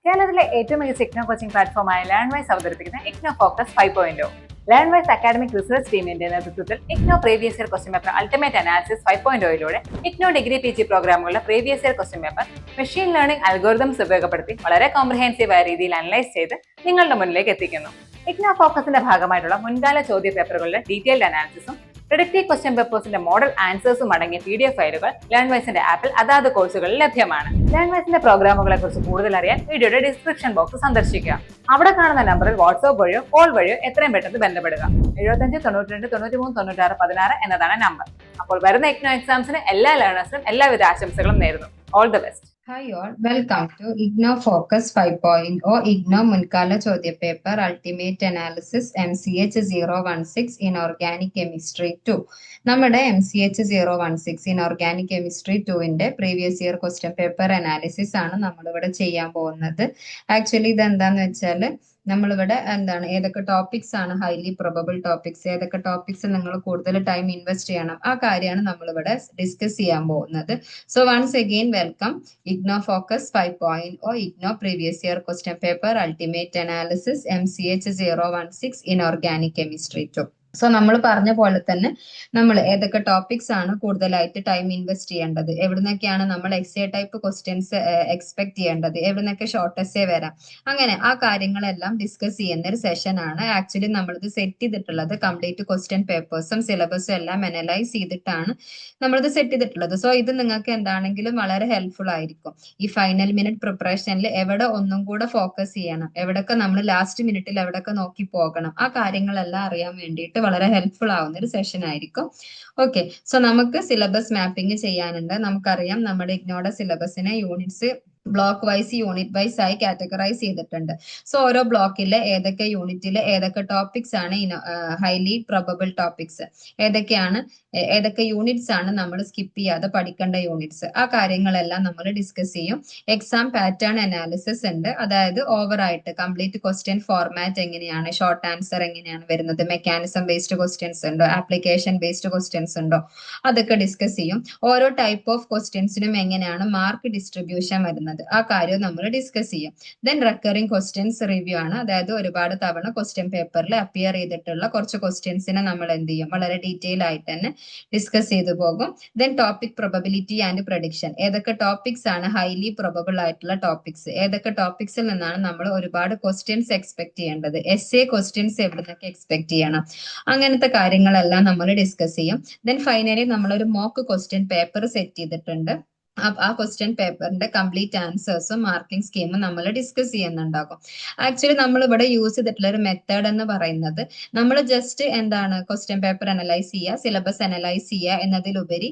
കേരളത്തിലെ ഏറ്റവും മികച്ച ഇഗ്നോ കോച്ചിംഗ് പ്ലാറ്റ്ഫോമായ ലേൺവൈസ് അവതരിപ്പിക്കുന്ന IGNOU focus 5.0. Learnwise academic research ടീമിന്റെ നേതൃത്വത്തിൽ IGNOU previous year question paper ultimate analysis 5.0യിലൂടെ ഇഗ്നോ ഡിഗ്രി PG പ്രോഗ്രാമുകളുടെ previous year question paper machine learning algorithms ഉപയോഗപ്പെടുത്തി വളരെ കോംപ്രിഹെൻസീവായ രീതിയിൽ അനലൈസ് ചെയ്ത് നിങ്ങളുടെ മുന്നിലേക്ക് എത്തിക്കുന്നു. ഇഗ്നോ ഫോക്കസിന്റെ ഭാഗമായിട്ടുള്ള മുൻകാല ചോദ്യ പേപ്പറുകളുടെ ഡീറ്റെയിൽഡ് അനാലിസിസും പ്രിഡിക്റ്റീവ് ക്വസ്റ്റ്യൻ പേപ്പേഴ്സിന്റെ മോഡൽ ആൻസേഴ്സും അടങ്ങിയ PDF ഫയലുകൾ ലേൺവൈസിന്റെ ആപ്പിൽ അതാത് കോഴ്സുകളിൽ ലഭ്യമാണ്. ലേൺവൈസിന്റെ പ്രോഗ്രാമുകളെ കുറിച്ച് കൂടുതൽ അറിയാൻ വീഡിയോയുടെ ഡിസ്ക്രിപ്ഷൻ ബോക്സ് സന്ദർശിക്കുക. അവിടെ കാണുന്ന നമ്പറിൽ വാട്സ്ആപ്പ് വഴിയോ കോൾ വഴിയോ എത്രയും പെട്ടെന്ന് ബന്ധപ്പെടുക. 75 92 93 96 16 എന്നതാണ് നമ്പർ. അപ്പോൾ വരുന്ന ഇഗ്നോ എക്സാംസിന് എല്ലാ ലേണേഴ്സിനും എല്ലാവിധ ആശംസകളും നേരുന്നു. All the best. Hi all, welcome to IGNO Focus 5.0 IGNO മുൻകാല ചോദ്യപേപ്പർ ultimate analysis MCH 016 inorganic chemistry 2. നമ്മുടെ MCH 016 ഇൻ ഓർഗാനിക് കെമിസ്ട്രി 2ന്റെ previous year question paper analysis ആണ് നമ്മളിവിടെ ചെയ്യാൻ പോകുന്നത്. ആക്ച്വലി ഇത് എന്താന്ന് വെച്ചാൽ നമ്മളിവിടെ ഏതൊക്കെ ടോപ്പിക്സ് ആണ് ഹൈലി പ്രൊബബിൾ ടോപ്പിക്സ്, ഏതൊക്കെ ടോപ്പിക്സ് നിങ്ങൾ കൂടുതൽ ടൈം ഇൻവെസ്റ്റ് ചെയ്യണം, ആ കാര്യമാണ് നമ്മളിവിടെ ഡിസ്കസ് ചെയ്യാൻ പോകുന്നത്. So once again welcome IGNO Focus 5.0 IGNO previous year question paper ultimate analysis MCH 016 inorganic chemistry 2. സോ നമ്മൾ പറഞ്ഞ പോലെ തന്നെ നമ്മൾ ഏതൊക്കെ ടോപ്പിക്സ് ആണ് കൂടുതലായിട്ട് ടൈം ഇൻവെസ്റ്റ് ചെയ്യേണ്ടത്, എവിടുന്നൊക്കെയാണ് നമ്മൾ എക്സേ ടൈപ്പ് ക്വസ്റ്റ്യൻസ് എക്സ്പെക്ട് ചെയ്യേണ്ടത്, എവിടുന്നൊക്കെ ഷോർട്ട് എസ്സേ വരാം, അങ്ങനെ ആ കാര്യങ്ങളെല്ലാം ഡിസ്കസ് ചെയ്യുന്ന ഒരു സെഷൻ ആണ്. ആക്ച്വലി നമ്മളിത് സെറ്റ് ചെയ്തിട്ടുള്ളത് കംപ്ലീറ്റ് ക്വസ്റ്റ്യൻ പേപ്പേഴ്സും സിലബസും എല്ലാം അനലൈസ് ചെയ്തിട്ടാണ് നമ്മളിത് സെറ്റ് ചെയ്തിട്ടുള്ളത്. സോ ഇത് നിങ്ങൾക്ക് എന്താണെങ്കിലും വളരെ ഹെൽപ്ഫുൾ ആയിരിക്കും. ഈ ഫൈനൽ മിനിറ്റ് പ്രിപ്പറേഷനിൽ എവിടെ ഒന്നും കൂടെ ഫോക്കസ് ചെയ്യണം, എവിടെയൊക്കെ നമ്മൾ ലാസ്റ്റ് മിനിറ്റിൽ എവിടെയൊക്കെ നോക്കി പോകണം, ആ കാര്യങ്ങളെല്ലാം അറിയാൻ വേണ്ടിയിട്ട് വളരെ ഹെൽപ്ഫുൾ ആവുന്ന ഒരു സെഷൻ ആയിരിക്കും. ഓക്കെ, സോ നമുക്ക് സിലബസ് മാപ്പിംഗ് ചെയ്യാനുണ്ട്. നമുക്കറിയാം നമ്മുടെ ഇഗ്നോയുടെ സിലബസിനെ units block wise unit wise ആയി കാറ്റഗറൈസ് ചെയ്തിട്ടുണ്ട്. സോ ഓരോ ബ്ലോക്കിലെ ഏതൊക്കെ യൂണിറ്റിലെ ഏതൊക്കെ ടോപ്പിക്സ് ആണ് ഹൈലി പ്രൊബബിൾ ടോപ്പിക്സ്, ഏതൊക്കെ യൂണിറ്റ്സ് ആണ് നമ്മൾ സ്കിപ്പ് ചെയ്യാതെ പഠിക്കേണ്ട യൂണിറ്റ്സ്, ആ കാര്യങ്ങളെല്ലാം നമ്മൾ ഡിസ്കസ് ചെയ്യും. എക്സാം പാറ്റേൺ അനാലിസിസ് ഉണ്ട്, അതായത് ഓവർ ആയിട്ട് കംപ്ലീറ്റ് ക്വസ്റ്റ്യൻ ഫോർമാറ്റ് എങ്ങനെയാണ്, ഷോർട്ട് ആൻസർ എങ്ങനെയാണ് വരുന്നത്, മെക്കാനിസം ബേസ്ഡ് ക്വസ്റ്റ്യൻസ് ഉണ്ടോ, ആപ്ലിക്കേഷൻ ബേസ്ഡ് ക്വസ്റ്റ്യൻസ് ഉണ്ടോ, അതൊക്കെ ഡിസ്കസ് ചെയ്യും. ഓരോ ടൈപ്പ് ഓഫ് ക്വസ്റ്റ്യൻസിനും എങ്ങനെയാണ് മാർക്ക് ഡിസ്ട്രിബ്യൂഷൻ വരുന്നത്, ആ കാര്യം നമ്മൾ ഡിസ്കസ് ചെയ്യും. ദെൻ റെക്കറിംഗ് ക്വസ്റ്റ്യൻസ് റിവ്യൂ ആണ്, അതായത് ഒരുപാട് തവണ ക്വസ്റ്റ്യൻ പേപ്പറിൽ അപ്പിയർ ചെയ്തിട്ടുള്ള കുറച്ച് ക്വസ്റ്റ്യൻസിനെ നമ്മൾ എന്ത് ചെയ്യും, വളരെ ഡീറ്റെയിൽ ആയിട്ട് തന്നെ ഡിസ്കസ് ചെയ്തു പോകും. Then topic probability and prediction, ഏതൊക്കെ ടോപ്പിക്സ് ആണ് ഹൈലി പ്രൊബബിൾ ആയിട്ടുള്ള ടോപ്പിക്സ്, ഏതൊക്കെ ടോപ്പിക്സിൽ നിന്നാണ് നമ്മൾ ഒരുപാട് ക്വസ്റ്റ്യൻസ് എക്സ്പെക്ട് ചെയ്യേണ്ടത്, എസ്സേ ക്വസ്റ്റ്യൻസ് എവിടുന്നൊക്കെ എക്സ്പെക്ട് ചെയ്യണം, അങ്ങനത്തെ കാര്യങ്ങളെല്ലാം നമ്മൾ ഡിസ്കസ് ചെയ്യും. ദെൻ ഫൈനലി നമ്മളൊരു മോക്ക് ക്വസ്റ്റ്യൻ പേപ്പർ സെറ്റ് ചെയ്തിട്ടുണ്ട്. ആ ക്വസ്റ്റ്യൻ പേപ്പറിന്റെ കംപ്ലീറ്റ് ആൻസേഴ്സും മാർക്കിംഗ് സ്കീമും നമ്മൾ ഡിസ്കസ് ചെയ്യുന്നുണ്ടാകും. ആക്ച്വലി നമ്മൾ ഇവിടെ യൂസ് ചെയ്തിട്ടുള്ള ഒരു മെത്തേഡ് എന്ന് പറയുന്നത്, നമ്മൾ ജസ്റ്റ് ക്വസ്റ്റ്യൻ പേപ്പർ അനലൈസ് ചെയ്യുക, സിലബസ് അനലൈസ് ചെയ്യുക എന്നതിലുപരി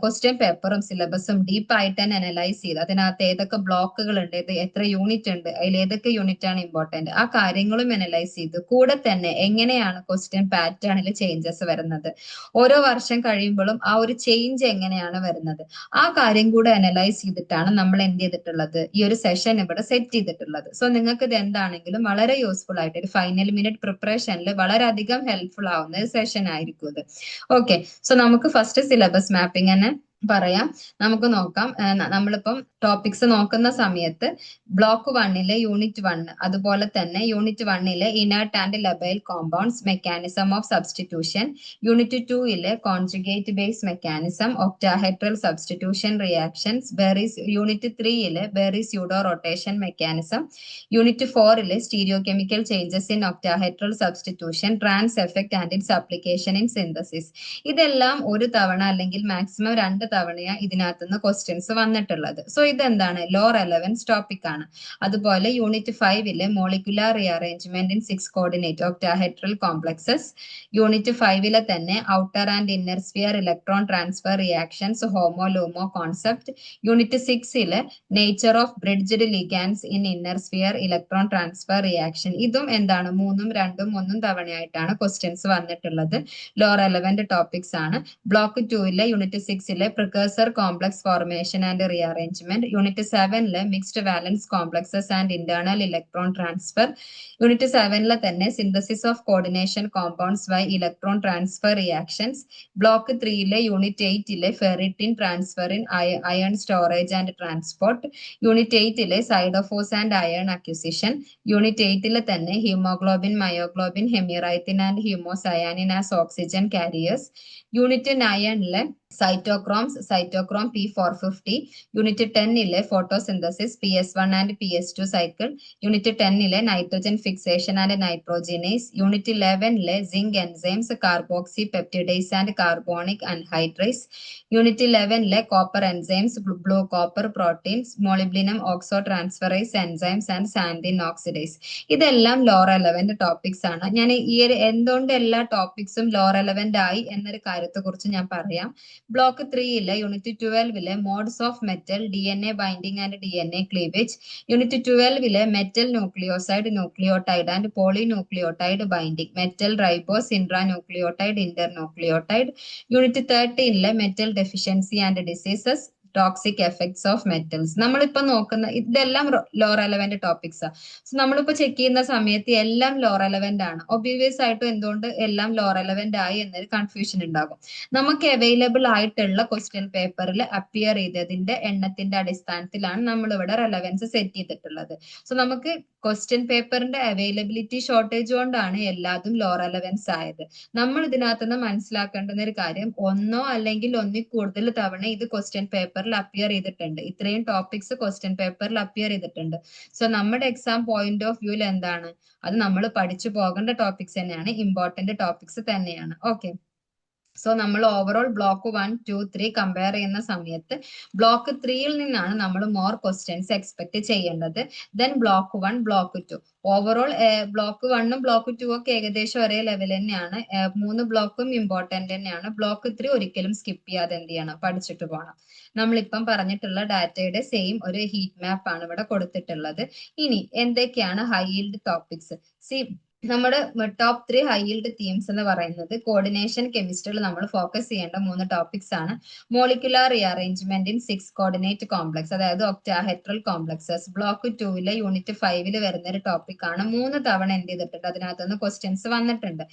ക്വസ്റ്റ്യൻ പേപ്പറും സിലബസും ഡീപ്പായിട്ട് തന്നെ അനലൈസ് ചെയ്ത് അതിനകത്ത് ഏതൊക്കെ ബ്ലോക്കുകൾ ഉണ്ട്, എത്ര യൂണിറ്റ് ഉണ്ട്, അതിൽ ഏതൊക്കെ യൂണിറ്റ് ആണ് ഇമ്പോർട്ടന്റ്, ആ കാര്യങ്ങളും അനലൈസ് ചെയ്ത് കൂടെ തന്നെ എങ്ങനെയാണ് ക്വസ്റ്റ്യൻ പാറ്റേണിൽ ചേഞ്ചസ് വരുന്നത്, ഓരോ വർഷം കഴിയുമ്പോഴും ആ ഒരു ചേഞ്ച് എങ്ങനെയാണ് വരുന്നത്, ആ കാര്യം കൂടെ അനലൈസ് ചെയ്തിട്ടാണ് നമ്മൾ എന്ത് ചെയ്തിട്ടുള്ളത്, ഈ ഒരു സെഷൻ ഇവിടെ സെറ്റ് ചെയ്തിട്ടുള്ളത്. സോ നിങ്ങൾക്ക് ഇത് എന്താണെങ്കിലും വളരെ യൂസ്ഫുൾ ആയിട്ട് ഒരു ഫൈനൽ മിനിറ്റ് പ്രിപ്പറേഷനിൽ വളരെയധികം ഹെൽപ്ഫുൾ ആവുന്ന ഒരു സെഷൻ ആയിരിക്കും ഇത്. ഓക്കെ, സോ നമുക്ക് ഫസ്റ്റ് സിലബസ് മാപ്പിംഗ് തന്നെ പറയാം. നമുക്ക് നോക്കാം. നമ്മളിപ്പം ടോപ്പിക്സ് നോക്കുന്ന സമയത്ത് ബ്ലോക്ക് 1 യൂണിറ്റ് 1, അതുപോലെ തന്നെ unit 1 inert and labile compounds, mechanism of substitution, unit 2 conjugate base mechanism, octahedral substitution reactions, unit 3 Berry pseudo rotation mechanism, unit 4 stereo chemical changes in octahedral substitution, trans effect and its application in synthesis. ഇതെല്ലാം ഒരു തവണ അല്ലെങ്കിൽ maximum 2 തവണയാണ് ഇതിനകത്തുനിന്ന് questions വന്നിട്ടുള്ളത്. So ഇതെന്താണ്, low relevance topic ആണ്. അതുപോലെ unit 5 molecular rearrangement in 6 coordinate octahedral complexes, unit 5 തന്നെ outer and inner sphere electron transfer reactions, HOMO LUMO concept, unit 6 nature of bridged ligands in inner sphere electron transfer reaction. ഇതും 3ഉം 2ഉം 1ഉം തവണയായിട്ടാണ് questions വന്നിട്ടുള്ളത്. Low relevant topics ആണ്. Block 2 unit 6 precursor complex formation and rearrangement. Unit 7 mixed valence complexes and internal electron transfer. Unit 7 തന്നെ synthesis of coordination compounds by electron transfer reactions. Block 3 unit 8 ferritin transfer in iron storage and transport. Unit 8 siderophores and iron acquisition. Unit 8 തന്നെ haemoglobin, myoglobin, hemerythrin and haemocyanin as oxygen carriers. Unit 9 cytochrome P450. Unit 10 photosynthesis PS1 and PS2 cycle. Unit 10 nitrogen fixation and nitrogenase. Unit 11 zinc enzymes, carboxypeptidase and carbonic anhydrase. Unit 11 copper enzymes, blue copper proteins, മോളിബ്ലിനം oxo transferase enzymes and xanthine oxidase. ഇതെല്ലാം law relevant topics ആണ്. ഞാൻ ഈ ഒരു എന്തുകൊണ്ട് എല്ലാ ടോപ്പിക്സും law relevant ആയി എന്നൊരു കാര്യത്തെ കുറിച്ച് ഞാൻ പറയാം. Block 3 unit 12 modes of metal, DNA binding and DNA cleavage. Unit 12 metal nucleoside, nucleotide and polynucleotide binding, metal ribose, intranucleotide, internucleotide. Unit 13 metal deficiency and diseases, toxic effects of metals. നമ്മളിപ്പോ നോക്കുന്ന ഇതെല്ലാം law relevant topics. So നമ്മളിപ്പോ check ചെയ്യുന്ന സമയത്ത് എല്ലാം law relevant ആണ്. Obvious ആയിട്ടും എന്തുകൊണ്ട് എല്ലാം ലോ റെലവന്റ് ആയി എന്നൊരു കൺഫ്യൂഷൻ ഉണ്ടാകും. നമുക്ക് അവൈലബിൾ ആയിട്ടുള്ള ക്വസ്റ്റ്യൻ പേപ്പറിൽ അപ്പിയർ ചെയ്തതിന്റെ എണ്ണത്തിന്റെ അടിസ്ഥാനത്തിലാണ് നമ്മൾ ഇവിടെ റെലവൻസ് സെറ്റ് ചെയ്തിട്ടുള്ളത്. സോ നമുക്ക് ക്വസ്റ്റ്യൻ പേപ്പറിന്റെ അവൈലബിലിറ്റി ഷോർട്ടേജ് കൊണ്ടാണ് എല്ലാതും ലോ റെലവൻസ് ആയത്. നമ്മൾ ഇതിനകത്തുനിന്ന് മനസ്സിലാക്കേണ്ടുന്ന ഒരു കാര്യം, ഒന്നോ അല്ലെങ്കിൽ ഒന്നിൽ കൂടുതൽ തവണ ഇത് ക്വസ്റ്റ്യൻ പേപ്പറിൽ അപ്പിയർ ചെയ്തിട്ടുണ്ട്. ഇത്രയും ടോപ്പിക്സ് ക്വസ്റ്റ്യൻ പേപ്പറിൽ അപ്പിയർ ചെയ്തിട്ടുണ്ട്. സോ നമ്മുടെ എക്സാം പോയിന്റ് ഓഫ് വ്യൂവിൽ എന്താണ്, അത് നമ്മൾ പഠിച്ചു പോകേണ്ട ടോപ്പിക്സ് തന്നെയാണ്, ഇമ്പോർട്ടന്റ് ടോപ്പിക്സ് തന്നെയാണ്. ഓക്കെ, സോ നമ്മൾ ഓവറോൾ ബ്ലോക്ക് 1, 2, 3 കമ്പയർ ചെയ്യുന്ന സമയത്ത് ബ്ലോക്ക് 3 നിന്നാണ് നമ്മൾ മോർ ക്വസ്റ്റ്യൻസ് എക്സ്പെക്ട് ചെയ്യേണ്ടത്. Then block 1, block 2. Overall block 1ഉം ബ്ലോക്ക് 2 ഒക്കെ ഏകദേശം ഒരേ ലെവൽ തന്നെയാണ്. 3 ബ്ലോക്കും ഇമ്പോർട്ടന്റ് തന്നെയാണ്. ബ്ലോക്ക് 3 ഒരിക്കലും സ്കിപ്പ് ചെയ്യാതെ എന്ത് ചെയ്യണം, പഠിച്ചിട്ട് പോകണം. നമ്മളിപ്പം പറഞ്ഞിട്ടുള്ള ഡാറ്റയുടെ സെയിം ഒരു ഹീറ്റ് മാപ്പ് ആണ് ഇവിടെ കൊടുത്തിട്ടുള്ളത്. ഇനി എന്തൊക്കെയാണ് ഹൈ ഈൽഡ് ടോപ്പിക്സ്? നമ്മുടെ ടോപ്പ് 3 ഹൈ ഈൽഡ് തീംസ് എന്ന് പറയുന്നത് കോർഡിനേഷൻ കെമിസ്ട്രിയിൽ നമ്മൾ ഫോക്കസ് ചെയ്യേണ്ട 3 ടോപ്പിക്സ് ആണ്. Molecular rearrangement in 6 coordinate complex, അതായത് ഒക്ടാഹെഡ്രൽ കോംപ്ലക്സസ്. ബ്ലോക്ക് 2 യൂണിറ്റ് 5 വരുന്ന ഒരു ടോപ്പിക് ആണ്. 3 തവണ എന്ത് ചെയ്തിട്ടുണ്ട്, അതിനകത്തുനിന്ന് ക്വസ്റ്റ്യൻസ് വന്നിട്ടുണ്ട്.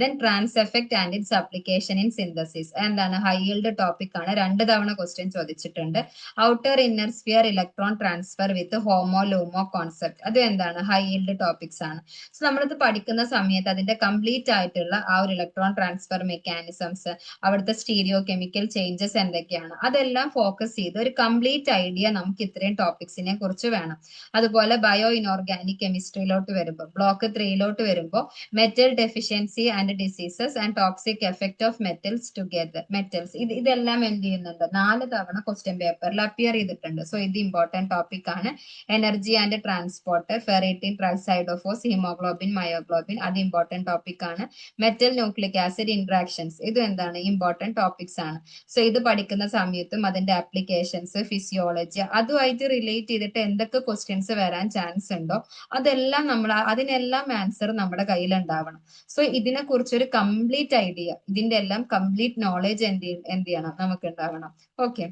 Then trans effect and its application in synthesis, എന്താണ് ഹൈ ഈൽഡ് ടോപ്പിക് ആണ്. 2 തവണ ക്വസ്റ്റ്യൻ ചോദിച്ചിട്ടുണ്ട്. Outer inner sphere electron transfer with HOMO LUMO concept, അത് എന്താണ് ഹൈ ഈൽഡ് ടോപ്പിക്സ് ആണ്. സോ നമ്മളിത് പഠിക്കുന്ന സമയത്ത് അതിന്റെ കംപ്ലീറ്റ് ആയിട്ടുള്ള ആ ഒരു ഇലക്ട്രോൺ ട്രാൻസ്ഫർ മെക്കാനിസംസ്, അവിടുത്തെ സ്റ്റീരിയോ കെമിക്കൽ ചേഞ്ചസ് എന്തൊക്കെയാണ്, അതെല്ലാം ഫോക്കസ് ചെയ്ത് ഒരു കംപ്ലീറ്റ് ഐഡിയ നമുക്ക് ഇത്രയും ടോപ്പിക്സിനെ കുറിച്ച് വേണം. അതുപോലെ ബയോ ഇനോർഗാനിക് കെമിസ്ട്രിയിലോട്ട് വരുമ്പോൾ, ബ്ലോക്ക് 3 വരുമ്പോൾ metal deficiency and diseases and toxic effect of metals together, metals, ഇതെല്ലാം എന്ത് ചെയ്യുന്നുണ്ട്, 4 തവണ ക്വസ്റ്റ്യൻ പേപ്പറിൽ അപ്പിയർ ചെയ്തിട്ടുണ്ട്. സോ ഇത് ഇമ്പോർട്ടന്റ് ടോപ്പിക് ആണ്. എനർജി ആൻഡ് ട്രാൻസ്പോർട്ട്, ഫെറിറ്റിൻ, ട്രൈസൈഡോഫോസ്, ഹീമോഗ്ലോബിൻ, മയോഗ്ലോബിൻ, അത് ഇമ്പോർട്ടന്റ് ടോപ്പിക് ആണ്. മെറ്റൽ ന്യൂക്ലിക് ആസിഡ് ഇന്ററാക്ഷൻസ്, ഇതും എന്താണ് ഇമ്പോർട്ടന്റ് ടോപ്പിക്സ് ആണ്. സോ ഇത് പഠിക്കുന്ന സമയത്തും അതിന്റെ ആപ്ലിക്കേഷൻസ്, ഫിസിയോളജി, അതുമായിട്ട് റിലേറ്റ് ചെയ്തിട്ട് എന്തൊക്കെ ക്വസ്റ്റ്യൻസ് വരാൻ ചാൻസ് ഉണ്ടോ അതെല്ലാം അതിനെല്ലാം ആൻസർ നമ്മുടെ കയ്യിൽ ഉണ്ടാവണം. സോ ഇതിനെ കുറിച്ചൊരു കംപ്ലീറ്റ് ഐഡിയ, ഇതിന്റെ എല്ലാം കംപ്ലീറ്റ് നോളജ് എന്ത് ചെയ്യണം, നമുക്ക് ഉണ്ടാവണം. ഓക്കെ,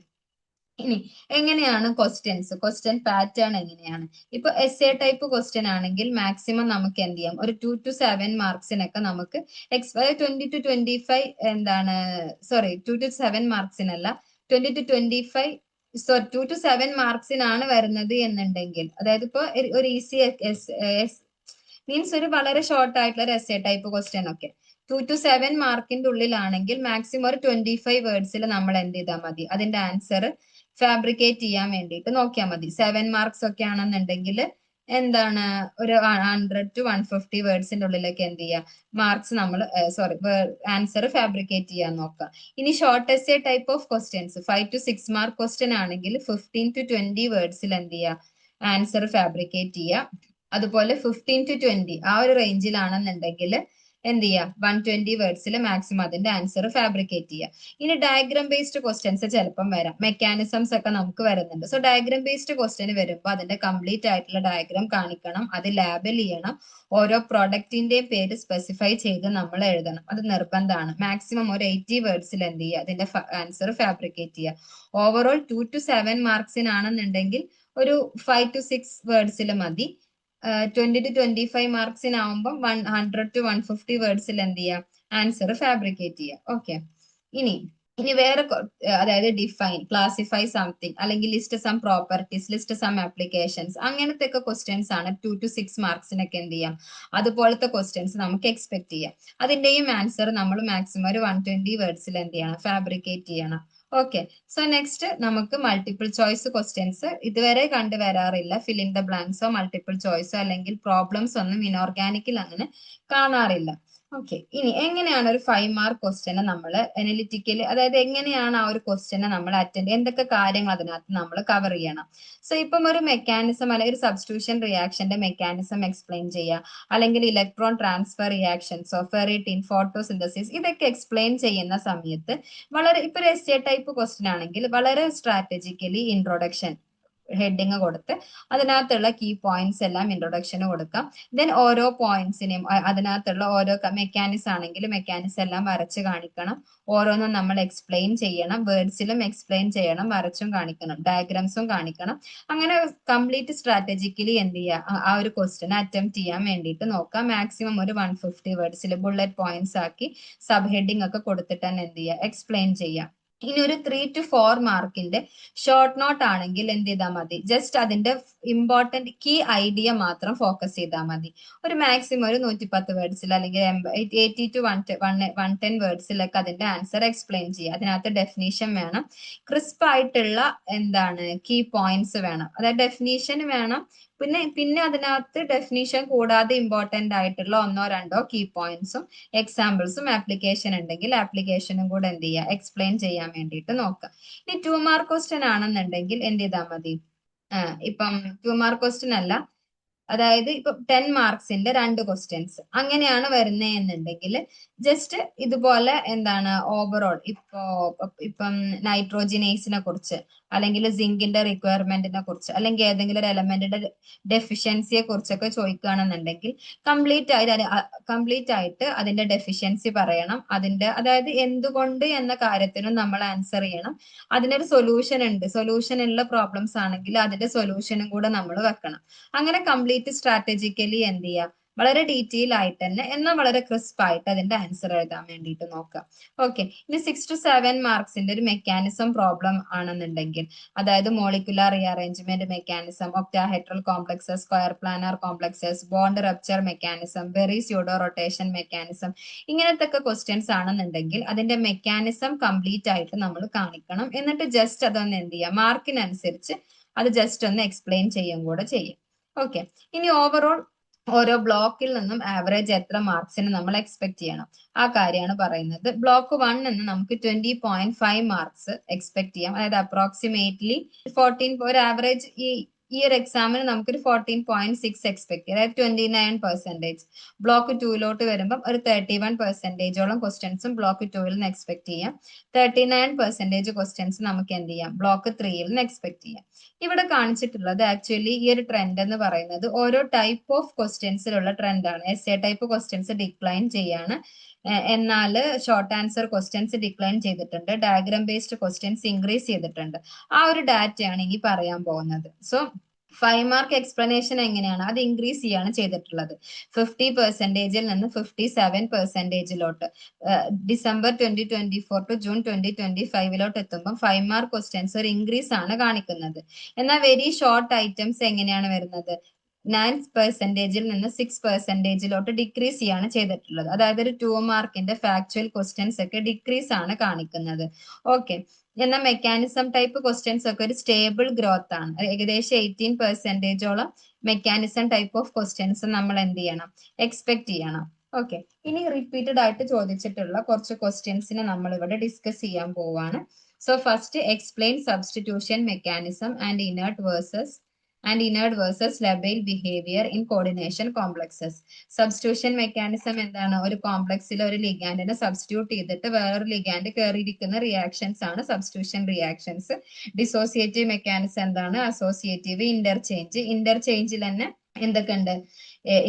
ഇനി എങ്ങനെയാണ് ക്വസ്റ്റ്യൻ പാറ്റേൺ എങ്ങനെയാണ്? ഇപ്പൊ എസ്എ ടൈപ്പ് ക്വസ്റ്റ്യൻ ആണെങ്കിൽ മാക്സിമം നമുക്ക് എന്ത് ചെയ്യാം, ഒരു 2 to 7 മാർക്സിനൊക്കെ നമുക്ക് 20 to 25 എന്താണ്, സോറി 2 to 7 മാർക്സിനല്ല, 20 to 25, 2 to 7 മാർക്സിനാണ് വരുന്നത് എന്നുണ്ടെങ്കിൽ, അതായത് ഇപ്പൊ ഒരു ഈസി മീൻസ് ഒരു വളരെ ഷോർട്ട് ആയിട്ടുള്ള ഒരു എസ്എ ടൈപ്പ് ക്വസ്റ്റ്യൻ ഒക്കെ 2 to 7 മാർക്കിന്റെ ഉള്ളിലാണെങ്കിൽ മാക്സിമം ഒരു 25 വേർഡ്സിൽ നമ്മൾ എന്ത് ചെയ്താൽ മതി, അതിന്റെ ആൻസർ ഫാബ്രിക്കേറ്റ് ചെയ്യാൻ വേണ്ടിയിട്ട് നോക്കിയാൽ മതി. 7 മാർക്സ് ഒക്കെ ആണെന്നുണ്ടെങ്കിൽ എന്താണ് ഒരു 100 to 150 വേർഡ്സിന്റെ ഉള്ളിലൊക്കെ എന്ത് ചെയ്യുക, മാർക്സ് നമ്മൾ ആൻസർ ഫാബ്രിക്കേറ്റ് ചെയ്യാൻ നോക്കുക. ഇനി short essay type of questions 5 to 6 mark question ആണെങ്കിൽ 15 to 20 വേർഡ്സിൽ എന്ത് ചെയ്യുക, ആൻസർ ഫാബ്രിക്കേറ്റ് ചെയ്യുക. അതുപോലെ 15 to 20 ആ ഒരു റേഞ്ചിലാണെന്നുണ്ടെങ്കിൽ എന്ത് ചെയ്യുക 120 വേർഡ്സിൽ മാക്സിമം അതിന്റെ ആൻസർ ഫാബ്രിക്കേറ്റ് ചെയ്യുക. ഇനി ഡയഗ്രാം ബേസ്ഡ് ക്വസ്റ്റ്യൻസ് ചിലപ്പം വരാം, മെക്കാനിസംസ് ഒക്കെ നമുക്ക് വരുന്നുണ്ട്. സോ ഡയഗ്രാം ബേസ്ഡ് ക്വസ്റ്റ്യൻ വരുമ്പോൾ അതിന്റെ കംപ്ലീറ്റ് ആയിട്ടുള്ള ഡയഗ്രാം കാണിക്കണം, അത് ലാബിൽ ചെയ്യണം, ഓരോ പ്രൊഡക്റ്റിന്റെയും പേര് സ്പെസിഫൈ ചെയ്ത് നമ്മൾ എഴുതണം, അത് നിർബന്ധമാണ്. മാക്സിമം ഒരു 80 വേർഡ്സിൽ എന്ത് ചെയ്യുക അതിന്റെ ആൻസർ ഫാബ്രിക്കേറ്റ് ചെയ്യുക. ഓവറോൾ 2 to 7 മാർക്സിനാണെന്നുണ്ടെങ്കിൽ ഒരു 5 to 6 വേർഡ്സിൽ മതി. 20 to 25 മാർക്സിനാവുമ്പം 100 to 150 വേർഡ്സിൽ എന്ത് ചെയ്യുക ആൻസർ ഫാബ്രിക്കേറ്റ് ചെയ്യുക. ഓക്കെ, ഇനി ഇനി വേറെ അതായത് ഡിഫൈൻ, ക്ലാസിഫൈ സംതിങ്, അല്ലെങ്കിൽ list some properties, list some applications, അങ്ങനത്തെ ഒക്കെ ക്വസ്റ്റ്യൻസ് ആണ് 2 to 6 മാർക്സിനൊക്കെ എന്ത് ചെയ്യാം അതുപോലത്തെ ക്വസ്റ്റ്യൻസ് നമുക്ക് എക്സ്പെക്ട് ചെയ്യാം. അതിന്റെയും ആൻസർ നമ്മൾ മാക്സിമം ഒരു 120 വേർഡ്സിൽ എന്ത് ചെയ്യണം ഫാബ്രിക്കേറ്റ് ചെയ്യണം. ഓക്കെ, സോ നെക്സ്റ്റ് നമുക്ക് മൾട്ടിപ്പിൾ ചോയ്സ് ക്വസ്റ്റ്യൻസ് ഇതുവരെ കണ്ടുവരാറില്ല. ഫില്ലിംഗ് ദ ബ്ലാങ്ക്സോ മൾട്ടിപ്പിൾ ചോയ്സോ അല്ലെങ്കിൽ പ്രോബ്ലംസ് ഒന്നും ഇനോർഗാനിക്കിൽ അങ്ങനെ കാണാറില്ല. ഓക്കെ, ഇനി എങ്ങനെയാണ് ഒരു 5 മാർക്ക് ക്വസ്റ്റ്യനെ നമ്മൾ അനലിറ്റിക്കലി, അതായത് എങ്ങനെയാണ് ആ ഒരു ക്വസ്റ്റ്യനെ നമ്മൾ അറ്റൻഡ്, എന്തൊക്കെ കാര്യങ്ങൾ അതിനകത്ത് നമ്മൾ കവർ ചെയ്യണം. സോ ഇപ്പം ഒരു മെക്കാനിസം അല്ലെങ്കിൽ ഒരു സബ്സ്റ്റിറ്റ്യൂഷൻ റിയാക്ഷന്റെ മെക്കാനിസം എക്സ്പ്ലെയിൻ ചെയ്യുക, അല്ലെങ്കിൽ ഇലക്ട്രോൺ ട്രാൻസ്ഫർ റിയാക്ഷൻസോ ഫെറിറ്റിൻ ഫോട്ടോസിന്തസിസ് ഇതൊക്കെ എക്സ്പ്ലെയിൻ ചെയ്യുന്ന സമയത്ത് വളരെ ഇപ്പൊ ഒരു എസ് എ ടൈപ്പ് ക്വസ്റ്റ്യൻ ആണെങ്കിൽ വളരെ സ്ട്രാറ്റജിക്കലി ഇൻട്രൊഡക്ഷൻ ഹെഡിങ് കൊടുത്ത് അതിനകത്തുള്ള കീ പോയിന്റ്സ് എല്ലാം ഇൻട്രൊഡക്ഷന് കൊടുക്കാം. ദെൻ ഓരോ പോയിന്റ്സിനെയും അതിനകത്തുള്ള ഓരോ മെക്കാനിസം ആണെങ്കിൽ മെക്കാനിസം എല്ലാം വരച്ച് കാണിക്കണം, ഓരോന്നും നമ്മൾ എക്സ്പ്ലെയിൻ ചെയ്യണം, വേർഡ്സിലും എക്സ്പ്ലെയിൻ ചെയ്യണം, വരച്ചും കാണിക്കണം, ഡയഗ്രാംസും കാണിക്കണം. അങ്ങനെ കംപ്ലീറ്റ് സ്ട്രാറ്റജിക്കലി എന്ത് ചെയ്യുക ആ ഒരു ക്വസ്റ്റ്യൻ അറ്റംപ്റ്റ് ചെയ്യാൻ വേണ്ടിയിട്ട് നോക്കാം. മാക്സിമം ഒരു 150 വേർഡ്സിൽ ബുള്ളറ്റ് പോയിന്റ്സ് ആക്കി സബ് ഹെഡിങ് ഒക്കെ കൊടുത്തിട്ട് തന്നെ എന്ത് ചെയ്യുക എക്സ്പ്ലെയിൻ ചെയ്യാം. ഇനി ഒരു 3 to 4 മാർക്കിന്റെ ഷോർട്ട് നോട്ട് ആണെങ്കിൽ എന്ത് ചെയ്താൽ മതി, ജസ്റ്റ് അതിന്റെ ഇമ്പോർട്ടന്റ് കീ ഐഡിയ മാത്രം ഫോക്കസ് ചെയ്താൽ മതി. ഒരു മാക്സിമം ഒരു 110 വേർഡ്സിൽ അല്ലെങ്കിൽ 80 to 110 വേർഡ്സിലൊക്കെ അതിന്റെ ആൻസർ എക്സ്പ്ലെയിൻ ചെയ്യുക. അതിനകത്ത് ഡെഫിനീഷൻ വേണം, ക്രിസ്പ് ആയിട്ടുള്ള എന്താണ് കീ പോയിന്റ്സ് വേണം, അതായത് ഡെഫിനീഷൻ വേണം. പിന്നെ അതിനകത്ത് ഡെഫിനീഷൻ കൂടാതെ ഇമ്പോർട്ടന്റ് ആയിട്ടുള്ള ഒന്നോ രണ്ടോ കീ പോയിന്റ്സും എക്സാമ്പിൾസും ആപ്ലിക്കേഷൻ ഉണ്ടെങ്കിൽ ആപ്ലിക്കേഷനും കൂടെ എന്ത് ചെയ്യുക എക്സ്പ്ലെയിൻ ചെയ്യാൻ വേണ്ടിയിട്ട് നോക്കുക. ഇനി 2 മാർക്ക് ക്വസ്റ്റ്യൻ ആണെന്നുണ്ടെങ്കിൽ എന്ത് ചെയ്താൽ മതി, ഇപ്പം 2 മാർക്ക് ക്വസ്റ്റ്യൻ അല്ല, അതായത് ഇപ്പൊ 10 മാർക്സിന്റെ 2 ക്വസ്റ്റ്യൻസ് അങ്ങനെയാണ് വരുന്നത് എന്നുണ്ടെങ്കിൽ ജസ്റ്റ് ഇതുപോലെ എന്താണ് ഓവറോൾ ഇപ്പം നൈട്രോജിനേസിനെ കുറിച്ച് അല്ലെങ്കിൽ സിങ്കിന്റെ റിക്വയർമെന്റിനെ കുറിച്ച് അല്ലെങ്കിൽ ഏതെങ്കിലും ഒരു എലമെന്റിന്റെ ഡെഫിഷ്യൻസിയെ കുറിച്ചൊക്കെ ചോദിക്കുകയാണെന്നുണ്ടെങ്കിൽ കംപ്ലീറ്റ് ആയിട്ട് അതിന്റെ ഡെഫിഷ്യൻസി പറയണം, അതിന്റെ അതായത് എന്തുകൊണ്ട് എന്ന കാര്യത്തിനും നമ്മൾ ആൻസർ ചെയ്യണം. അതിനൊരു സൊല്യൂഷൻ ഉണ്ട്, സൊല്യൂഷൻ ഉള്ള പ്രോബ്ലംസ് ആണെങ്കിൽ അതിന്റെ സൊല്യൂഷനും കൂടെ നമ്മൾ വെക്കണം. അങ്ങനെ കംപ്ലീറ്റ് സ്ട്രാറ്റജിക്കലി എന്ത് ചെയ്യുക വളരെ ഡീറ്റെയിൽ ആയിട്ട് തന്നെ എന്നാൽ വളരെ ക്രിസ്പ് ആയിട്ട് അതിന്റെ ആൻസർ എഴുതാൻ വേണ്ടിയിട്ട് നോക്കുക. ഓക്കെ, ഇനി 6 to 7 മാർക്സിന്റെ ഒരു മെക്കാനിസം പ്രോബ്ലം ആണെന്നുണ്ടെങ്കിൽ, അതായത് molecular rearrangement mechanism, octahedral complexes, square planar complexes, bond rupture mechanism, Berry pseudo rotation mechanism, ഇങ്ങനത്തെ ഒക്കെ ക്വസ്റ്റ്യൻസ് ആണെന്നുണ്ടെങ്കിൽ അതിന്റെ മെക്കാനിസം കംപ്ലീറ്റ് ആയിട്ട് നമ്മൾ കാണിക്കണം. എന്നിട്ട് ജസ്റ്റ് അതൊന്ന് എന്ത് ചെയ്യുക മാർക്കിനനുസരിച്ച് അത് ജസ്റ്റ് ഒന്ന് എക്സ്പ്ലെയിൻ ചെയ്യും കൂടെ ചെയ്യും. ഓക്കെ, ഇനി ഓവറോൾ ഓരോ ബ്ലോക്കിൽ നിന്നും ആവറേജ് എത്ര മാർക്സിന് നമ്മൾ എക്സ്പെക്ട് ചെയ്യണം ആ കാര്യമാണ് പറയുന്നത്. ബ്ലോക്ക് 1 എന്ന് നമുക്ക് 20.5 മാർക്സ് എക്സ്പെക്ട് ചെയ്യാം, അതായത് അപ്രോക്സിമേറ്റ്ലി 14 ഒരു ആവറേജ് ഈ ഒരു എക്സാമിന് നമുക്കൊരു 14.6 എക്സ്പെക്ട് ചെയ്യാം, അതായത് 29%. ബ്ലോക്ക് 2 വരുമ്പോൾ ഒരു 31%ഓളം ക്വസ്റ്റ്യൻസും ബ്ലോക്ക് 2 നിന്ന് എക്സ്പെക്ട് ചെയ്യാം. 39% ക്വസ്റ്റ്യൻസ് നമുക്ക് എന്ത് ചെയ്യാം ബ്ലോക്ക് 3 നിന്ന് എക്സ്പെക്ട് ചെയ്യാം. ഇവിടെ കാണിച്ചിട്ടുള്ളത് ആക്ച്വലി ഈ ഒരു ട്രെൻഡ് എന്ന് പറയുന്നത് ഓരോ ടൈപ്പ് ഓഫ് ക്വസ്റ്റ്യൻസിലുള്ള ട്രെൻഡാണ്. Essay type questions decline ചെയ്യാണ്, എന്നാൽ ഷോർട്ട് ആൻസർ ക്വസ്റ്റ്യൻസ് ഡിക്ലൈൻ ചെയ്തിട്ടുണ്ട്, ഡയഗ്രാം ബേസ്ഡ് ക്വസ്റ്റ്യൻസ് ഇൻക്രീസ് ചെയ്തിട്ടുണ്ട്. ആ ഒരു ഡാറ്റയാണ് ഇനി പറയാൻ പോകുന്നത്. സോ 5 മാർക്ക് എക്സ്പ്ലനേഷൻ എങ്ങനെയാണ് അത് ഇൻക്രീസ് ചെയ്യാണ് ചെയ്തിട്ടുള്ളത്. 50%-ൽ നിന്ന് 57%-ലോട്ട് ഡിസംബർ 2024 ടു ജൂൺ 2025 എത്തുമ്പോൾ 5 മാർക്ക് ക്വസ്റ്റ്യൻസ് ഒരു ഇൻക്രീസ് ആണ് കാണിക്കുന്നത്. എന്നാൽ വെരി ഷോർട്ട് ഐറ്റംസ് എങ്ങനെയാണ് വരുന്നത്, 9%-ൽ നിന്ന് 6%-ലോട്ട് ഡിക്രീസ് ചെയ്യാണ് ചെയ്തിട്ടുള്ളത്. അതായത് ഒരു 2 മാർക്കിന്റെ ഫാക്ച്വൽ ക്വസ്റ്റ്യൻസ് ഒക്കെ ഡിക്രീസ് ആണ് കാണിക്കുന്നത്. ഓക്കെ, എന്നാൽ മെക്കാനിസം ടൈപ്പ് ക്വസ്റ്റ്യൻസ് ഒക്കെ ഒരു സ്റ്റേബിൾ ഗ്രോത്ത് ആണ്, ഏകദേശം 18%-ഓളം മെക്കാനിസം ടൈപ്പ് ഓഫ് ക്വസ്റ്റ്യൻസ് നമ്മൾ എന്ത് ചെയ്യണം എക്സ്പെക്ട് ചെയ്യണം. ഓക്കെ, ഇനി റിപ്പീറ്റഡ് ആയിട്ട് ചോദിച്ചിട്ടുള്ള കുറച്ച് ക്വസ്റ്റ്യൻസിനെ നമ്മൾ ഇവിടെ ഡിസ്കസ് ചെയ്യാൻ പോവാണ്. So first explain substitution mechanism and inert versus and inert versus labile behavior in coordination complexes. Substitution mechanism എന്താണ്? ഒരു കോംപ്ലക്സിൽ ഒരു ലിഗാൻഡിനെ സബ്സ്റ്റിറ്റ്യൂട്ട് ചെയ്തിട്ട് വേറൊരു ലിഗാൻഡ് കയറിയിരിക്കുന്ന റിയാക്ഷൻസ് ആണ് സബ്സ്റ്റിറ്റ്യൂഷൻ റിയാക്ഷൻസ്. ഡിസോസിയേറ്റീവ് മെക്കാനിസം എന്താണ്? അസോസിയേറ്റീവ്, ഇന്റർചേഞ്ചിൽ തന്നെ എന്തൊക്കെയുണ്ട്?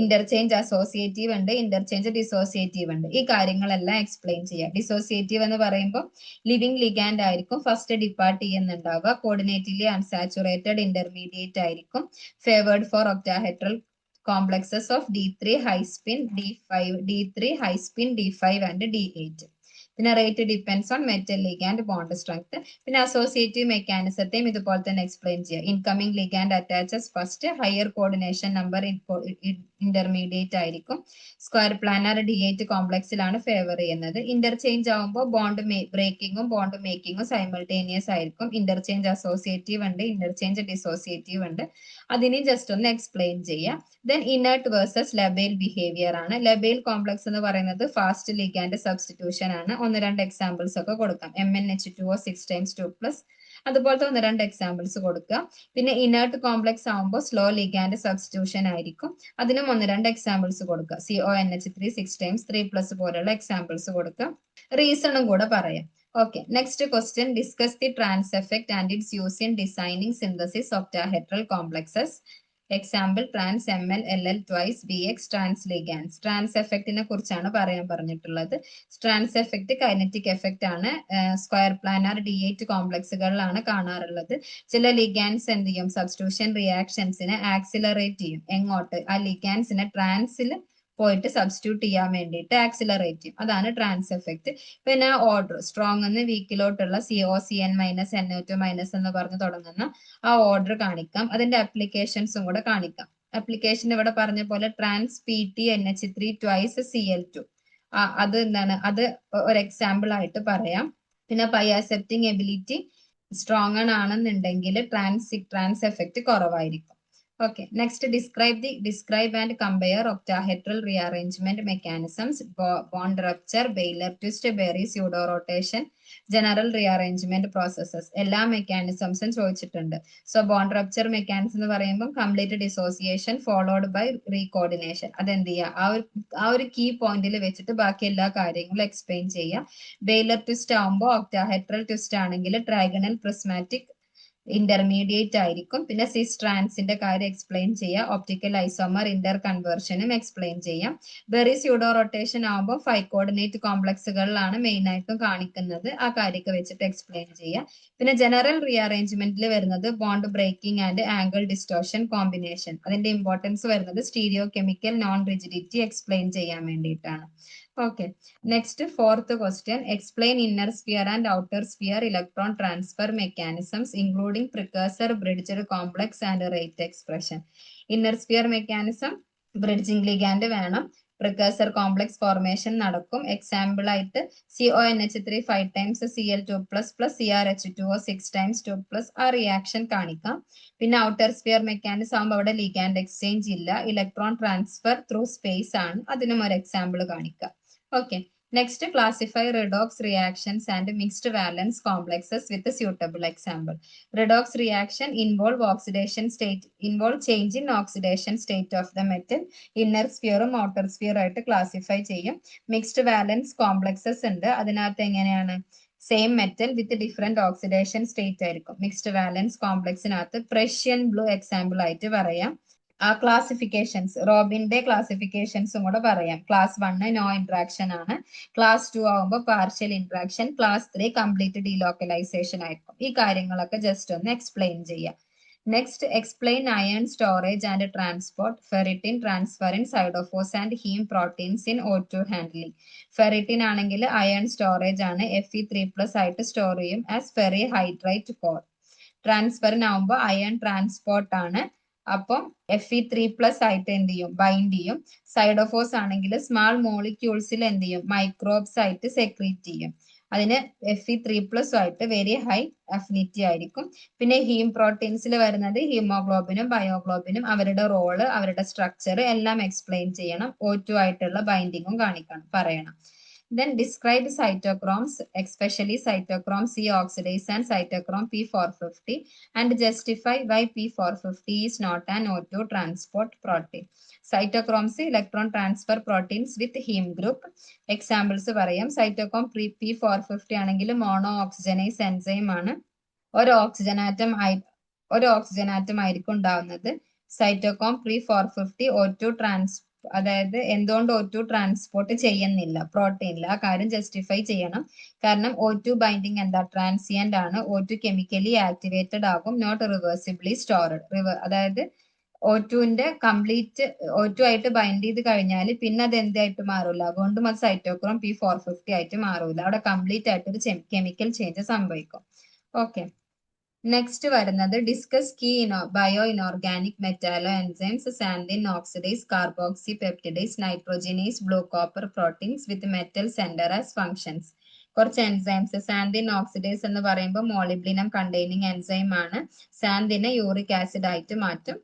ഇന്റർചേഞ്ച് അസോസിയേറ്റീവ് ഉണ്ട്, ഇന്റർചേഞ്ച് ഡിസോസിയേറ്റീവ് ഉണ്ട്. ഈ കാര്യങ്ങളെല്ലാം എക്സ്പ്ലെയിൻ ചെയ്യാം. ഡിസോസിയേറ്റീവ് എന്ന് പറയുമ്പോൾ ലിവിങ് ലിഗാൻഡ് ആയിരിക്കും ഫസ്റ്റ് ഡിപ്പാർട്ട് ചെയ്യുന്നുണ്ടാവുക. കോർഡിനേറ്റീവ്ലി അൺസാച്ചുറേറ്റഡ് ഇന്റർമീഡിയറ്റ് ആയിരിക്കും. Favoured for octahedral complexes of D3 high spin, D3 high spin, D5 and D8. പിന്നെ rate depends on metal ligand bond strength. പിന്നെ അസോസിയേറ്റീവ് മെക്കാനിസത്തെയും ഇതുപോലെ തന്നെ എക്സ്പ്ലെയിൻ ചെയ്യുക. Incoming ligand attaches first, higher coordination number intermediate ആയിരിക്കും. Square planar D8 കോംപ്ലക്സിലാണ് favour ചെയ്യുന്നത്. Interchange ആവുമ്പോൾ bond ബ്രേക്കിങ്ങും bond മേക്കിങ്ങും simultaneous ആയിരിക്കും. Interchange associative ഉണ്ട്, ഇന്റർചേഞ്ച് ഡിസോസിയേറ്റീവ് ഉണ്ട്. അതിനെ ജസ്റ്റ് ഒന്ന് എക്സ്പ്ലെയിൻ ചെയ്യാം. ദെൻ ഇനർട്ട് വേഴ്സസ് ലബേൽ ബിഹേവിയർ ആണ്. ലബേൽ കോംപ്ലക്സ് എന്ന് പറയുന്നത് ഫാസ്റ്റ് ലിഗാൻഡ് സബ്സ്റ്റിറ്റ്യൂഷൻ ആണ്. 1-2 എക്സാമ്പിൾസ് ഒക്കെ കൊടുക്കാം. MnH2O 6 times 2+, അതുപോലത്തെ 1-2 എക്സാമ്പിൾസ് കൊടുക്കുക. പിന്നെ ഇനർട്ട് കോംപ്ലക്സ് ആവുമ്പോൾ സ്ലോ ലിഗാൻഡ് സബ്സ്റ്റിറ്റ്യൂഷൻ ആയിരിക്കും. അതിനും 1-2 എക്സാമ്പിൾസ് കൊടുക്കുക. CONH3 6 times 3+ പോലുള്ള എക്സാമ്പിൾസ് കൊടുക്കുക. റീസണും കൂടെ പറയാം. Okay, next question. Discuss the trans effect and its use in designing synthesis octahedral complexes. Example trans ML LL twice BX trans ligands. Trans എഫക്റ്റിനെ കുറിച്ചാണ് പറയാൻ പറഞ്ഞിട്ടുള്ളത്. ട്രാൻസ് എഫക്റ്റ് കൈനറ്റിക് എഫക്റ്റ് ആണ്. Square planar D8 കോംപ്ലക്സുകളിലാണ് കാണാറുള്ളത്. ചില ligands എന്ത് ചെയ്യും? സബ്സ്റ്റിറ്റ്യൂഷൻ റിയാക്ഷൻസിനെ ആക്സിലറേറ്റ് ചെയ്യും. എങ്ങോട്ട്? ആ ലിഗാൻസിനെ ട്രാൻസിൽ പോയിട്ട് സബ്സ്റ്റിറ്റ്യൂട്ട് ചെയ്യാൻ വേണ്ടിയിട്ട് ആക്സിലറേറ്റ് ചെയ്യും. അതാണ് ട്രാൻസ് എഫക്റ്റ്. പിന്നെ ഓർഡർ സ്ട്രോങ് എന്ന് വീക്കിലോട്ടുള്ള COCN മൈനസ് NO2 മൈനസ് എന്ന് പറഞ്ഞ് തുടങ്ങുന്ന ആ ഓർഡർ കാണിക്കാം. അതിന്റെ അപ്ലിക്കേഷൻസും കൂടെ കാണിക്കാം. അപ്ലിക്കേഷൻ ഇവിടെ പറഞ്ഞ പോലെ trans PT NH3 twice Cl2. അത് എന്താണ്? അത് ഒരു എക്സാമ്പിൾ ആയിട്ട് പറയാം. പിന്നെ പൈ എബിലിറ്റി സ്ട്രോങ് ആണെന്നുണ്ടെങ്കിൽ ട്രാൻസ് എഫക്റ്റ് കുറവായിരിക്കും. Okay, next describe and compare octahedral rearrangement mechanisms, bond rupture, Baylor twist, Berry pseudo rotation, general rearrangement processes. എല്ലാ മെക്കാനിസംസും ചോദിച്ചിട്ടുണ്ട്. സോ ബോണ്ട് റപ്ചർ മെക്കാനിസം എന്ന് പറയുമ്പോൾ കംപ്ലീറ്റ് ഡിസോസിയേഷൻ ഫോളോഡ് ബൈ റീകോർഡിനേഷൻ. അതെന്ത് ചെയ്യുക? ആ ഒരു കീ പോയിന്റിൽ വെച്ചിട്ട് ബാക്കി എല്ലാ കാര്യങ്ങളും എക്സ്പ്ലെയിൻ ചെയ്യുക. ബെയ്ലർ ട്വിസ്റ്റ് ആകുമ്പോൾ ഒക്ടാഹെഡ്രൽ ട്വിസ്റ്റ് ആണെങ്കിൽ ട്രൈഗണൽ പ്രിസ്മാറ്റിക് ഇന്റർമീഡിയറ്റ് ആയിരിക്കും. പിന്നെ സിസ് ട്രാൻസിന്റെ കാര്യം എക്സ്പ്ലെയിൻ ചെയ്യാം. ഒപ്റ്റിക്കൽ ഐസോമർ ഇന്റർ കൺവേർഷനും എക്സ്പ്ലെയിൻ ചെയ്യാം. ബെറി സ്യൂഡോ റൊട്ടേഷൻ ആകുമ്പോൾ 5 കോർഡിനേറ്റ് കോംപ്ലക്സുകളിലാണ് മെയിൻ ആയിട്ടും കാണിക്കുന്നത്. ആ കാര്യമൊക്കെ വെച്ചിട്ട് എക്സ്പ്ലെയിൻ ചെയ്യാം. പിന്നെ ജനറൽ റീഅറേഞ്ച്മെന്റിൽ വരുന്നത് bond breaking and angle distortion combination. അതിന്റെ ഇമ്പോർട്ടൻസ് വരുന്നത് stereo chemical non rigidity explain ചെയ്യാൻ വേണ്ടിയിട്ടാണ്. Okay, next fourth question. Explain inner sphere and outer sphere electron transfer mechanisms including precursor, bridged complex and rate expression. Inner sphere mechanism, bridging ligand വേണം. precursor complex formation നടക്കും. Example ആയിട്ട് CONH3 5 times Cl2+, CrH2O 6 times 2+, ആ reaction കാണിക്കാം. പിന്നെ outer sphere mechanism ആകുമ്പോൾ അവിടെ ligand exchange ഇല്ല. Electron transfer through space ആണ്. അതിനും ഒരു എക്സാമ്പിൾ കാണിക്കാം. Okay, next classify redox reactions and mixed valence complexes with a suitable example. Redox reaction involve change in oxidation state of the metal. Inner sphere ഉം outer sphere ആയിട്ട് classify ചെയ്യും. Mixed valence complexes ഉണ്ട്. അതിനകത്ത് എങ്ങനെയാണ്? Same metal with different oxidation state ആയിരിക്കും. Mixed valence കോംപ്ലക്സിനകത്ത് Prussian blue example ആയിട്ട് പറയാം. ആ ക്ലാസിഫിക്കേഷൻസ് റോബിന്റെ ക്ലാസിഫിക്കേഷൻസും കൂടെ പറയാം. ക്ലാസ് 1 നോ ഇന്ററാക്ഷൻ ആണ്. ക്ലാസ് 2 ആവുമ്പോൾ partial interaction. Class 3 complete delocalisation ആയിരിക്കും. ഈ കാര്യങ്ങളൊക്കെ ജസ്റ്റ് ഒന്ന് എക്സ്പ്ലെയിൻ ചെയ്യാം. Next explain iron storage and transport, ferritin transferrin, siderophores and haem proteins in O2 handling. Ferritin ആണെങ്കിൽ അയൺ സ്റ്റോറേജ് ആണ്. Fe3+ ആയിട്ട് സ്റ്റോർ ചെയ്യും ആസ് ഫെറി ഹൈഡ്രൈറ്റ് കോർ. ട്രാൻസ്ഫറിൻ ആവുമ്പോൾ അയൺ ട്രാൻസ്പോർട്ട് ആണ്. അപ്പം Fe3+ ആയിട്ട് എന്ത് ചെയ്യും? ബൈൻഡ് ചെയ്യും. സൈഡോഫോസ് ആണെങ്കിൽ സ്മാൾ മോളിക്യൂൾസിൽ എന്ത് ചെയ്യും? മൈക്രോബ്സ് ആയിട്ട് സെക്രീറ്റ് ചെയ്യും. അതിന് Fe3+ ആയിട്ട് വെരി ഹൈ അഫിനിറ്റി ആയിരിക്കും. പിന്നെ ഹീം പ്രോട്ടീൻസിൽ വരുന്നത് ഹീമോഗ്ലോബിനും ബയോഗ്ലോബിനും അവരുടെ റോള്, അവരുടെ സ്ട്രക്ചർ എല്ലാം എക്സ്പ്ലെയിൻ ചെയ്യണം. O2 ആയിട്ടുള്ള ബൈൻഡിങ്ങും പറയണം. Then describe cytochromes, especially cytochrome C oxidase and cytochrome P450, and justify why P450 is not an O2 transport protein. Cytochromes electron transfer proteins with heme group. Examples പറയാം. Cytochrome P450 ആണെങ്കിൽ mono ഓക്സിജനൈസ് enzyme ആണ്. ഒരു oxygen atom ആയിരിക്കും ഉണ്ടാവുന്നത്. സൈറ്റോകോം P450 O2 അതായത് എന്തുകൊണ്ട് O2 transport ചെയ്യുന്നില്ല പ്രോട്ടീനിൽ, ആ കാര്യം ജസ്റ്റിഫൈ ചെയ്യണം. കാരണം O2 ബൈൻഡിങ് എന്താ ട്രാൻസിയന്റ് ആണ്. O2 കെമിക്കലി ആക്ടിവേറ്റഡ് ആകും, നോട്ട് റിവേഴ്സിബിളി സ്റ്റോർഡ്. അതായത് O2ന്റെ കംപ്ലീറ്റ് O2 ആയിട്ട് ബൈൻഡ് ചെയ്ത് കഴിഞ്ഞാൽ പിന്നെ അത് എന്തായിട്ട് മാറൂല. അതുകൊണ്ടും അത് സൈറ്റോക്രോം P450 ആയിട്ട് മാറൂല. അവിടെ കംപ്ലീറ്റ് ആയിട്ട് ഒരു കെമിക്കൽ ചേഞ്ച് സംഭവിക്കും. ഓക്കെ, നെക്സ്റ്റ് വരുന്നത് discuss key bio inorganic metallo enzymes xanthine oxidase carboxypeptidase nitrogenase blue copper proteins with metal centre as functions. കുറച്ച് എൻസൈംസ്. സാൻഡിൻ ഓക്സിഡൈസ് എന്ന് പറയുമ്പോൾ മോളിബ്ലിനം കണ്ടെയ്നിങ് എൻസൈം ആണ്. സാൻഡിനെ യൂറിക് ആസിഡ് ആയിട്ട് മാറ്റും.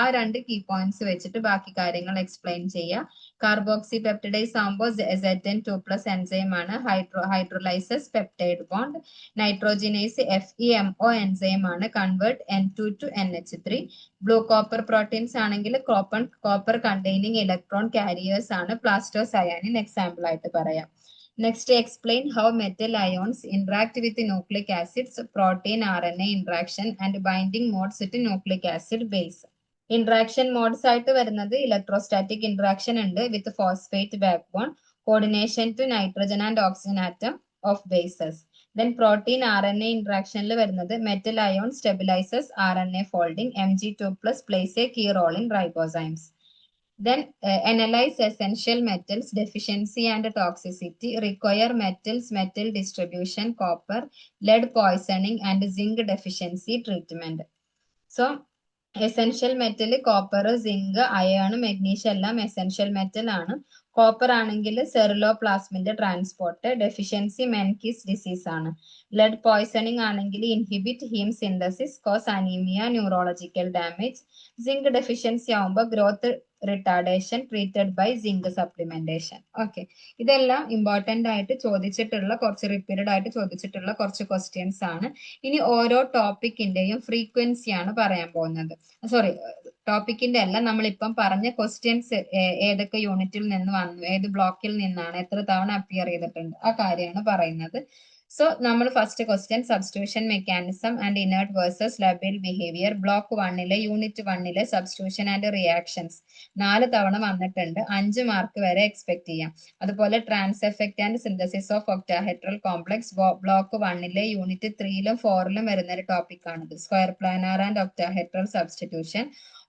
ആ രണ്ട് കീ പോയിന്റ്സ് വെച്ചിട്ട് ബാക്കി കാര്യങ്ങൾ എക്സ്പ്ലെയിൻ ചെയ്യുക. കാർബോക്സി പെപ്റ്റിഡൈസ് ആകുമ്പോൾ ZN2+ എൻസൈം ആണ്. Hydrolyses peptide bond. Nitrogenase FeMO enzyme ആണ്. Convert N2 to NH3. Blue copper proteins ആണെങ്കിൽ കോപ്പർ കണ്ടെയ്നിങ് ഇലക്ട്രോൺ കാരിയേഴ്സ് ആണ്. പ്ലാസ്റ്റോസയാനിൻ എക്സാമ്പിൾ ആയിട്ട് പറയാം. Next, explain how metal ions interact with nucleic acids, protein RNA interaction and binding modes to nucleic acid base. Interaction modes ആയിട്ട് വരുന്നത് electrostatic interaction ഉണ്ട് with phosphate backbone, coordination to nitrogen and oxygen atom of bases. Then protein RNA interaction വരുന്നത് metal ion stabilizes RNA folding. Mg2+ plays a key role in ribozymes. Then analyze essential metals, deficiency and toxicity, require metals, metal distribution, copper, lead poisoning and zinc deficiency treatment. So essential metal copper, zinc, iron, magnesium എല്ലാം essential metal ആണ്. Copper ആണെങ്കിൽ സെറിലോപ്ലാസ്മിന്റെ transport. Deficiency Menkes disease ആണ്. Lead poisoning ആണെങ്കിൽ inhibit haem synthesis, cause anaemia, neurological damage. Zinc deficiency ആവുമ്പോൾ growth retardation, treated by zinc supplementation. Okay, ഇതെല്ലാം important ആയിട്ട് ചോദിച്ചിട്ടുള്ള റിപ്പീറ്റഡ് ആയിട്ട് ചോദിച്ചിട്ടുള്ള കുറച്ച് ക്വസ്റ്റ്യൻസ് ആണ്. ഇനി ഓരോ ടോപ്പിക്കിന്റെയും ഫ്രീക്വൻസി ആണ് പറയാൻ പോകുന്നത്. സോറി, ടോപ്പിക്കിന്റെ അല്ല, നമ്മളിപ്പം പറഞ്ഞ ക്വസ്റ്റ്യൻസ് ഏതൊക്കെ യൂണിറ്റിൽ നിന്ന് വന്നു, ഏത് ബ്ലോക്കിൽ നിന്നാണ്, എത്ര തവണ അപ്പിയർ ചെയ്തിട്ടുണ്ട്, ആ കാര്യമാണ് പറയുന്നത്. സോ നമ്മൾ first question substitution mechanism and inert versus labile behaviour. Block 1 unit 1 substitution and reactions 4 തവണ വന്നിട്ടുണ്ട്. 5 മാർക്ക് വരെ എക്സ്പെക്ട് ചെയ്യാം. അതുപോലെ trans effect and synthesis of octahedral complex block 1 unit 3 4 വരുന്ന ഒരു ടോപ്പിക് ആണിത്. Square planar and octahedral substitution.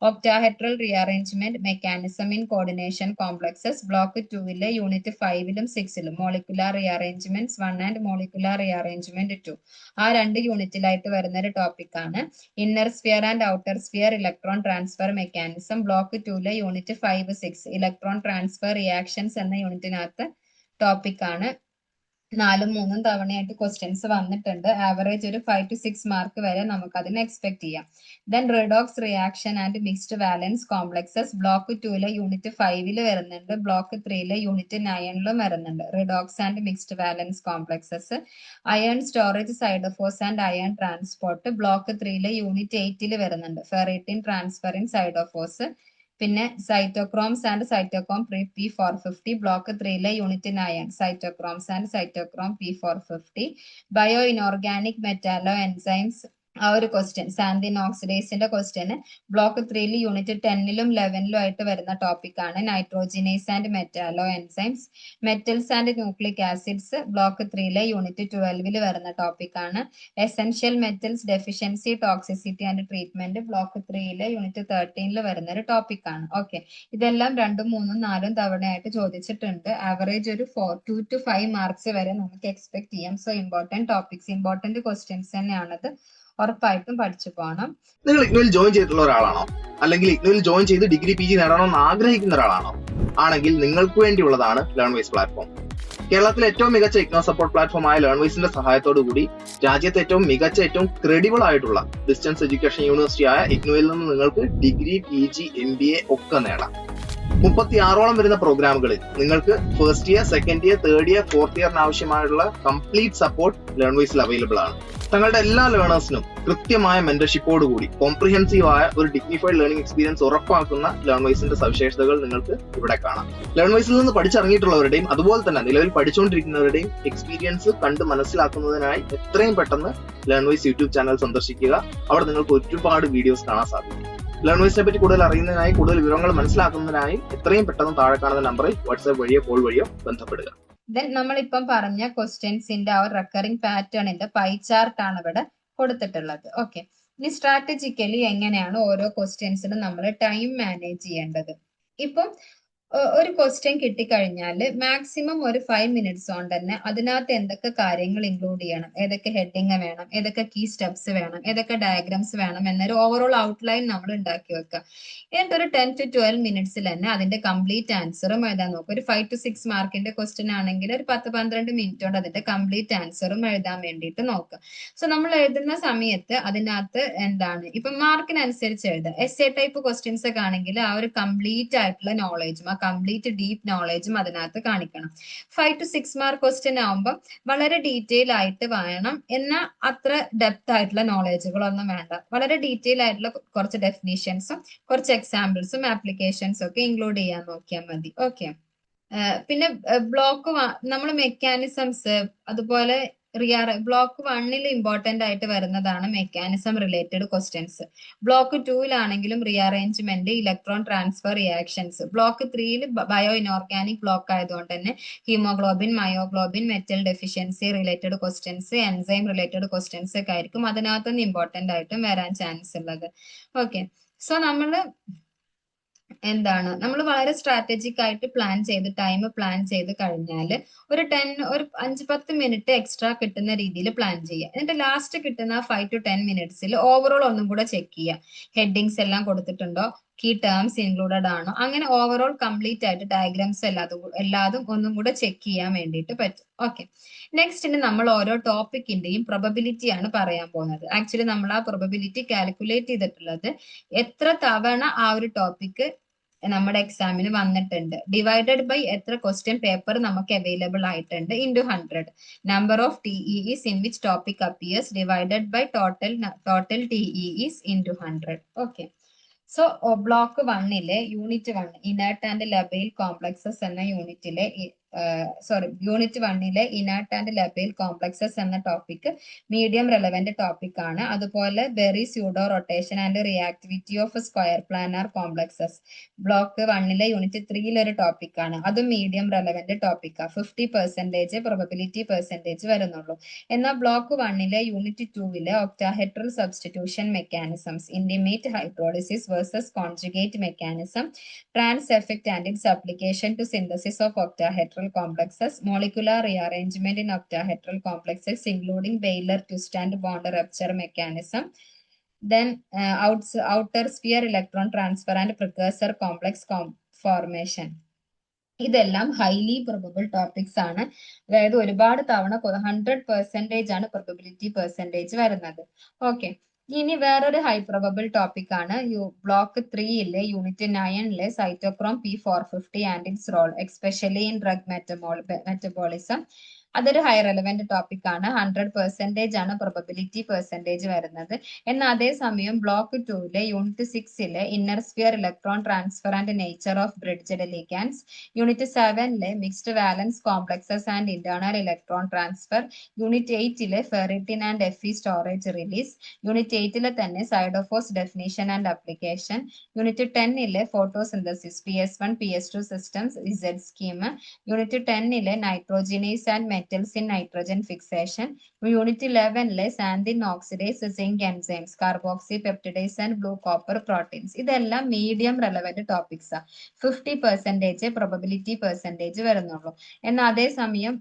Octahedral rearrangement mechanism in coordination complexes. Block 2 unit 5 6 molecular rearrangements 1 and molecular rearrangement 2. ആ 2 യൂണിറ്റിലായിട്ട് വരുന്ന ഒരു ടോപ്പിക് ആണ്. Inner sphere and outer sphere electron transfer mechanism. Block 2 unit 5 6 electron transfer reactions എന്ന യൂണിറ്റിനകത്ത് topic ആണ്. 4ഉം 3ഉം തവണയായിട്ട് questions വന്നിട്ടുണ്ട്. Average ഒരു 5 to 6 mark വരെ നമുക്ക് അതിന് എക്സ്പെക്ട് ചെയ്യാം. Then redox reaction and mixed valence complexes. Block 2 unit 5 വരുന്നുണ്ട്. ബ്ലോക്ക് 3 യൂണിറ്റ് 9 വരുന്നുണ്ട്. Redox and mixed valence complexes. Iron storage, siderophores and iron transport. Block 3 unit 8 വരുന്നുണ്ട്. Ferritin transfer in siderophores. പിന്നെ cytochromes and cytochrome P450. Block 3 unit 9 cytochromes and cytochrome P450. Bio inorganic metallo enzymes. ആ ഒരു question xanthine ഓക്സിഡൈസിന്റെ question block 3 unit 10 11 ആയിട്ട് വരുന്ന topic ആണ്. Nitrogenase and metallo enzymes. Metals and nucleic acids block 3 unit 12 വരുന്ന topic ആണ്. Essential metals deficiency toxicity and treatment block 3 unit 13 വരുന്ന ഒരു ടോപ്പിക് ആണ്. ഓക്കെ, ഇതെല്ലാം 2ഉം 3ഉം 4ഉം തവണയായിട്ട് ചോദിച്ചിട്ടുണ്ട്. ആവറേജ് ഒരു 2 to 5 മാർക്സ് വരെ നമുക്ക് എക്സ്പെക്ട് ചെയ്യാം. So important topics, important questions തന്നെയാണത്. ഉറപ്പായിട്ടും പഠിച്ചു പോകണം. നിങ്ങൾ ഇഗ്നോയിൽ ജോയിൻ ചെയ്തിട്ടുള്ള ഒരാളാണോ, അല്ലെങ്കിൽ ഇഗ്നോയിൽ ജോയിൻ ചെയ്ത് ഡിഗ്രി PG നേടണമെന്ന് ആഗ്രഹിക്കുന്ന ഒരാളാണോ? ആണെങ്കിൽ നിങ്ങൾക്ക് വേണ്ടിയുള്ളതാണ് ലേൺവൈസ് പ്ലാറ്റ്ഫോം. കേരളത്തിലെ ഏറ്റവും മികച്ച ഇഗ്നോ സപ്പോർട്ട് പ്ലാറ്റ്ഫോമായ ലേൺവൈസിന്റെ സഹായത്തോടു കൂടി രാജ്യത്തെ ഏറ്റവും മികച്ച, ഏറ്റവും ക്രെഡിബിൾ ആയിട്ടുള്ള ഡിസ്റ്റൻസ് എഡ്യൂക്കേഷൻ യൂണിവേഴ്സിറ്റി ആയ ഇഗ്നോയിൽ നിന്ന് നിങ്ങൾക്ക് ഡിഗ്രി, PG, MBA ഒക്കെ നേടാം. 36ഓളം വരുന്ന പ്രോഗ്രാമുകളിൽ നിങ്ങൾക്ക് first year, second year, third year, fourth ഇയറിന് ആവശ്യമായുള്ള കംപ്ലീറ്റ് സപ്പോർട്ട് ലേൺവൈസിൽ അവൈലബിൾ ആണ്. തങ്ങളുടെ എല്ലാ ലേണേഴ്സിനും കൃത്യമായ മെന്റർഷിപ്പോട് കൂടി കോംപ്രിഹെൻസീവ് ആയ ഒരു ഡിഗ്നിഫൈഡ് ലേണിംഗ് എക്സ്പീരിയൻസ് ഉറപ്പാക്കുന്ന ലേൺവൈസിന്റെ സവിശേഷതകൾ നിങ്ങൾക്ക് ഇവിടെ കാണാം. ലേൺവൈസിൽ നിന്ന് പഠിച്ചിറങ്ങിയിട്ടുള്ളവരുടെയും അതുപോലെ തന്നെ നിലവിൽ പഠിച്ചുകൊണ്ടിരിക്കുന്നവരുടെയും എക്സ്പീരിയൻസ് കണ്ട് മനസ്സിലാക്കുന്നതിനായി എത്രയും പെട്ടെന്ന് ലേൺവൈസ് യൂട്യൂബ് ചാനൽ സന്ദർശിക്കുക. അവിടെ നിങ്ങൾക്ക് ഒരുപാട് വീഡിയോസ് കാണാൻ സാധിക്കും. ലേൺവൈസിനെ പറ്റി കൂടുതൽ അറിയുന്നതിനായി, കൂടുതൽ വിവരങ്ങൾ മനസ്സിലാക്കുന്നതിനായി എത്രയും പെട്ടെന്ന് താഴെ കാണുന്ന നമ്പറിൽ വാട്സ്ആപ്പ് വഴിയോ കോൾ വഴിയോ ബന്ധപ്പെടുക. ദെൻ നമ്മളിപ്പം പറഞ്ഞ ക്വസ്റ്റ്യൻസിന്റെ ആ ഒരു റെക്കറിംഗ് പാറ്റേണിന്റെ പൈ ചാർട്ട് ആണ് ഇവിടെ കൊടുത്തിട്ടുള്ളത്. ഓക്കെ, ഇനി സ്ട്രാറ്റജിക്കലി എങ്ങനെയാണ് ഓരോ ക്വസ്റ്റ്യൻസിനും നമ്മൾ ടൈം മാനേജ് ചെയ്യേണ്ടത്. ഇപ്പം ഒരു ക്വസ്റ്റ്യൻ കിട്ടിക്കഴിഞ്ഞാൽ മാക്സിമം ഒരു 5 minutes കൊണ്ട് തന്നെ അതിനകത്ത് എന്തൊക്കെ കാര്യങ്ങൾ ഇൻക്ലൂഡ് ചെയ്യണം, ഏതൊക്കെ ഹെഡിങ് വേണം, ഏതൊക്കെ കീ സ്റ്റെപ്സ് വേണം, ഏതൊക്കെ ഡയഗ്രാംസ് വേണം എന്നൊരു ഓവറോൾ ഔട്ട്ലൈൻ നമ്മൾ ഉണ്ടാക്കി വെക്കുക. എന്നിട്ട് ഒരു 10 to 12 minutes തന്നെ അതിന്റെ കംപ്ലീറ്റ് ആൻസറും എഴുതാൻ നോക്കുക. ഒരു 5 to 6 മാർക്കിന്റെ ക്വസ്റ്റ്യൻ ആണെങ്കിൽ ഒരു 10-12 minute കൊണ്ട് അതിന്റെ കംപ്ലീറ്റ് ആൻസറും എഴുതാൻ വേണ്ടിയിട്ട് നോക്കുക. സോ നമ്മൾ എഴുതുന്ന സമയത്ത് അതിനകത്ത് എന്താണ് ഇപ്പൊ മാർക്കിനനുസരിച്ച് എഴുതുക. എസ്എ ടൈപ്പ് ക്വസ്റ്റ്യൻസ് ഒക്കെ ആണെങ്കിൽ ആ ഒരു കംപ്ലീറ്റ് ആയിട്ടുള്ള നോളേജും കംപ്ലീറ്റ് ഡീപ്പ് നോളേജും അതിനകത്ത് കാണിക്കണം. 5 to 6 മാർക്ക് ക്വസ്റ്റ്യൻ ആവുമ്പോൾ വളരെ ഡീറ്റെയിൽ ആയിട്ട് വേണം, എന്നാൽ അത്ര ഡെപ്ത് ആയിട്ടുള്ള നോളേജുകളൊന്നും വേണ്ട. വളരെ ഡീറ്റെയിൽ ആയിട്ടുള്ള കുറച്ച് ഡെഫിനിഷൻസും കുറച്ച് എക്സാമ്പിൾസും ആപ്ലിക്കേഷൻസും ഒക്കെ ഇൻക്ലൂഡ് ചെയ്യാൻ നോക്കിയാൽ മതി. ഓക്കെ, പിന്നെ ബ്ലോക്ക് നമ്മൾ മെക്കാനിസംസ് അതുപോലെ ബ്ലോക്ക് 1 ഇമ്പോർട്ടന്റ് ആയിട്ട് വരുന്നതാണ് mechanism related questions. Block 2 rearrangement, electron transfer reactions. Block 3 bio inorganic block ആയതുകൊണ്ട് തന്നെ haemoglobin, myoglobin, metal deficiency related questions, enzyme related questions ഒക്കെ ആയിരിക്കും അതിനകത്തുനിന്ന് ഇമ്പോർട്ടന്റ് ആയിട്ടും വരാൻ ചാൻസ് ഉള്ളത്. ഓക്കെ, സോ നമ്മൾ വളരെ സ്ട്രാറ്റജിക് ആയിട്ട് ടൈം പ്ലാൻ ചെയ്ത് കഴിഞ്ഞാൽ ഒരു 5-10 മിനിറ്റ് എക്സ്ട്രാ കിട്ടുന്ന രീതിയിൽ പ്ലാൻ ചെയ്യുക. എന്നിട്ട് ലാസ്റ്റ് കിട്ടുന്ന 5 to 10 minutes ഓവറോൾ ഒന്നും കൂടെ ചെക്ക് ചെയ്യുക. ഹെഡിങ്സ് എല്ലാം കൊടുത്തിട്ടുണ്ടോ, കീ ടേംസ് ഇൻക്ലൂഡഡ് ആണോ, അങ്ങനെ ഓവറോൾ കംപ്ലീറ്റ് ആയിട്ട് ഡയഗ്രാംസ് എല്ലാതും ഒന്നും കൂടെ ചെക്ക് ചെയ്യാൻ വേണ്ടിയിട്ട് പറ്റും. ഓക്കെ, നെക്സ്റ്റ് നമ്മൾ ഓരോ ടോപ്പിക്കിന്റെയും പ്രൊബബിലിറ്റി ആണ് പറയാൻ പോകുന്നത്. ആക്ച്വലി നമ്മൾ ആ പ്രൊബബിലിറ്റി കാൽക്കുലേറ്റ് ചെയ്തിട്ടുള്ളത് എത്ര തവണ ആ ഒരു ടോപ്പിക് നമ്മുടെ എക്സാമിന് വന്നിട്ടുണ്ട് ഡിവൈഡഡ് ബൈ എത്ര ക്വസ്റ്റ്യൻ പേപ്പർ നമുക്ക് അവൈലബിൾ ആയിട്ടുണ്ട് into 100 number of TEEs in which topic appears divided by total TEEs into 100. Okay, so block 1 unit 1 inert and labile complexes എന്ന unit 1 inert and labile complexes എന്ന topic medium relevant topic ആണ്. അതുപോലെ Berry pseudo rotation and reactivity of square planar complexes block 1 unit 3 ഒരു topic ആണ്. അതും medium relevant topic ആണ്. 50% probability percentage വരുന്നുള്ളൂ. എന്നാൽ block 1 unit 2 octahedral substitution mechanisms, intimate hydrolysis versus conjugate mechanism, trans effect and its application to synthesis of octahedral complexes, molecular rearrangement in octahedral complexes including Baylor twist and bond rupture mechanism, then outer sphere electron transfer and precursor complex formation. ഇതെല്ലാം highly probable topics ആണ്. അതായത് ഒരുപാട് തവണ 100% ആണ് probability percentage വരുന്നത്. Okay, ഇനി വേറൊരു high probable topic ആണ് block 3 unit 9 cytochrome P450 and its role especially in drug metabolism. അതൊരു ഹൈ റെലവെന്റ് ടോപ്പിക് ആണ്. 100% ആണ് പ്രൊബബിലിറ്റി പെർസെന്റേജ് വരുന്നത്. എന്നാൽ അതേസമയം block 2 unit 6 inner sphere electron transfer and nature of bridged ligands, unit 7 mixed valence complexes and internal electron transfer, unit 8 ferritin and Fe storage release, unit 8 തന്നെ siderophores definition and application, unit 10 photosynthesis PS1 PS2 systems Z scheme, unit 10 nitrogenase and metals in nitrogen fixation, unit 11 xanthine oxidase, zinc enzymes, carboxypeptidase and blue copper proteins. ഇതെല്ലാം medium relevant topics ആ. 50% probability percentage വരുന്നുള്ളൂ. എന്നാൽ അതേസമയം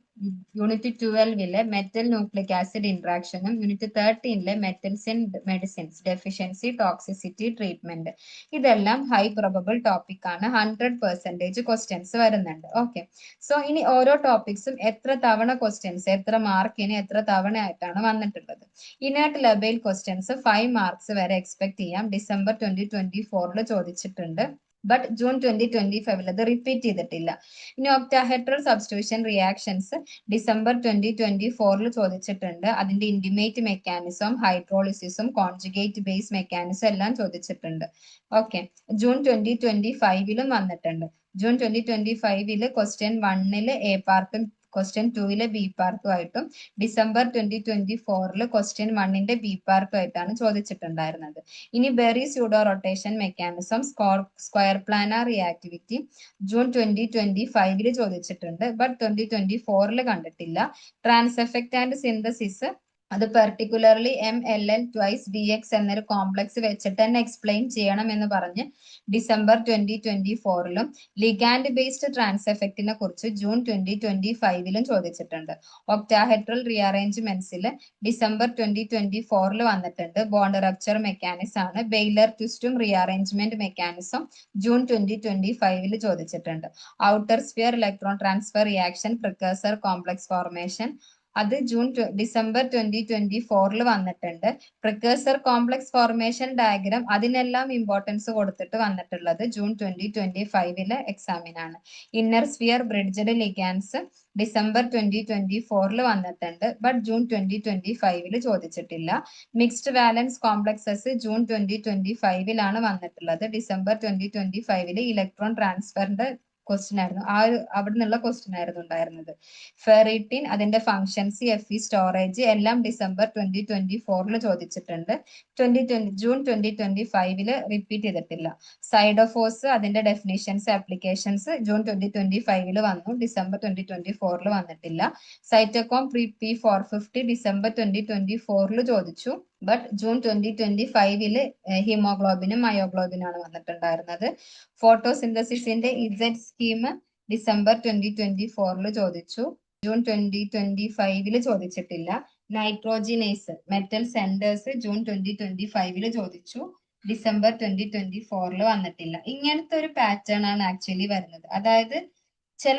unit 12 metal nucleic acid ഇന്ററാക്ഷനും unit 13 metals in medicines deficiency toxicity treatment, ഇതെല്ലാം high probable topic ആണ്. 100% questions വരുന്നുണ്ട്. Okay, so ഇനി ഓരോ ടോപ്പിക്സും എത്ര തവണ ക്വസ്റ്റ്യൻസ്, എത്ര മാർക്കിന് എത്ര തവണ ആയിട്ടാണ് വന്നിട്ടുള്ളത്. ഇനേർട്ട് ലബൈൽ ക്വസ്റ്റ്യൻസ് 5 മാർക്സ് വരെ എക്സ്പെക്ട് ചെയ്യാം. ഡിസംബർ 2024 ചോദിച്ചിട്ടുണ്ട്. ബട്ട് ജൂൺ 2025 അത് റിപ്പീറ്റ് ചെയ്തിട്ടില്ല. ഇനി ഒക്ടാഹെഡ്രൽ സബ്സ്റ്റിറ്റ്യൂഷൻ റിയാക്ഷൻസ് ഡിസംബർ 2024 ചോദിച്ചിട്ടുണ്ട്. അതിന്റെ ഇന്റിമേറ്റ് മെക്കാനിസം, ഹൈഡ്രോളിസിസും കോൺജുഗേറ്റ് ബേസ് മെക്കാനിസം എല്ലാം ചോദിച്ചിട്ടുണ്ട്. ഓക്കെ, ജൂൺ 2025 വന്നിട്ടുണ്ട്. ജൂൺ 2025 ക്വസ്റ്റ്യൻ 1 എ പാർട്ടും ക്വസ്റ്റ്യൻ 2 ബി പാർട്ടും ആയിട്ടും ഡിസംബർ 2024 ക്വസ്റ്റ്യൻ 1 ബി പാർട്ടും ആയിട്ടാണ് ചോദിച്ചിട്ടുണ്ടായിരുന്നത്. ഇനി Berry pseudo rotation mechanism, square planar reactivity June 2025 ചോദിച്ചിട്ടുണ്ട്. ബട്ട് 2024 കണ്ടിട്ടില്ല. ട്രാൻസ് എഫക്റ്റ് ആൻഡ് സിന്തസിസ് അത് പെർട്ടിക്കുലർലി MLL ട്വൈസ് DX എന്നൊരു കോംപ്ലക്സ് വെച്ചിട്ട് തന്നെ എക്സ്പ്ലെയിൻ ചെയ്യണം എന്ന് പറഞ്ഞ് ഡിസംബർ 2024 ലിഗാൻഡ് ബേസ്ഡ് ട്രാൻസ് എഫക്റ്റിനെ കുറിച്ച് ജൂൺ 2025 ചോദിച്ചിട്ടുണ്ട്. ഒക്ടാഹെഡ്രൽ റീഅറേഞ്ച്മെന്റ്സിൽ ഡിസംബർ 2024 വന്നിട്ടുണ്ട്. ബോണ്ട് റപ്ചർ മെക്കാനിസം ആണ്. ബെയ്ലർ ട്വിസ്റ്റും റീഅറേഞ്ച്മെന്റ് മെക്കാനിസം ജൂൺ 2025 ചോദിച്ചിട്ടുണ്ട്. Outer sphere electron transfer reaction precursor complex formation അത് ഡിസംബർ 2024 വന്നിട്ടുണ്ട്. പ്രിക്കഴ്സർ കോംപ്ലക്സ് ഫോർമേഷൻ ഡയഗ്രാം അതിനെല്ലാം ഇമ്പോർട്ടൻസ് കൊടുത്തിട്ട് വന്നിട്ടുള്ളത് ജൂൺ 2025 എക്സാമിനാണ്. Inner sphere bridged ligands December 2024 വന്നിട്ടുണ്ട്. ബട്ട് ജൂൺ 2025 ചോദിച്ചിട്ടില്ല. മിക്സ്ഡ് വാലൻസ് കോംപ്ലക്സസ് ജൂൺ 2025 വന്നിട്ടുള്ളത്. ഡിസംബർ 2025 ഇലക്ട്രോൺ ട്രാൻസ്ഫറിന്റെ ക്വസ്റ്റ്യൻ ആയിരുന്നു. അവിടെ നിന്നുള്ള ക്വസ്റ്റ്യൻ ആയിരുന്നു ഉണ്ടായിരുന്നത്. ഫെറിറ്റിൻ അതിന്റെ ഫങ്ഷൻസ്, FE സ്റ്റോറേജ് എല്ലാം ഡിസംബർ 2024 ചോദിച്ചിട്ടുണ്ട്. ജൂൺ 2025 റിപ്പീറ്റ് ചെയ്തിട്ടില്ല. സൈഡോഫോസ് അതിന്റെ ഡെഫിനിഷൻസ്, ആപ്ലിക്കേഷൻസ് ജൂൺ 2025 വന്നു. ഡിസംബർ 2024 വന്നിട്ടില്ല. സൈറ്റോകോം P450 ഡിസംബർ 2024 ചോദിച്ചു. ബട്ട് ജൂൺ 2025 ഹീമോഗ്ലോബിനും മയോഗ്ലോബിനും ആണ് വന്നിട്ടുണ്ടായിരുന്നത്. ഫോട്ടോസിന്തസിസിന്റെ ഇസെഡ് സ്കീം ഡിസംബർ 2024 ചോദിച്ചു. ജൂൺ 2025 ചോദിച്ചിട്ടില്ല. നൈട്രോജിനേസ് മെറ്റൽ സെന്റേഴ്സ് ജൂൺ 2025 ചോദിച്ചു. ഡിസംബർ 2024 വന്നിട്ടില്ല. ഇങ്ങനത്തെ ഒരു പാറ്റേൺ ആണ് ആക്ച്വലി വരുന്നത്. അതായത് ചില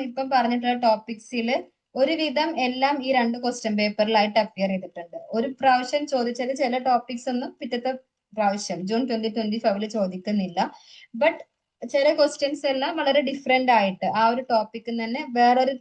ഇപ്പം പറഞ്ഞിട്ടുള്ള ടോപ്പിക്സിൽ ഒരുവിധം എല്ലാം ഈ 2 ക്വസ്റ്റ്യൻ പേപ്പറിലായിട്ട് അപ്പിയർ ചെയ്തിട്ടുണ്ട്. ഒരു പ്രാവശ്യം ചോദിച്ചാൽ ചില ടോപ്പിക്സ് ഒന്നും പിറ്റത്തെ പ്രാവശ്യം ജൂൺ 2025 ചോദിക്കുന്നില്ല. ബട്ട് ചില ക്വസ്റ്റ്യൻസ് എല്ലാം വളരെ ഡിഫറെന്റ് ആയിട്ട് ആ ഒരു ടോപ്പിക്കിൽ തന്നെ വേറൊരു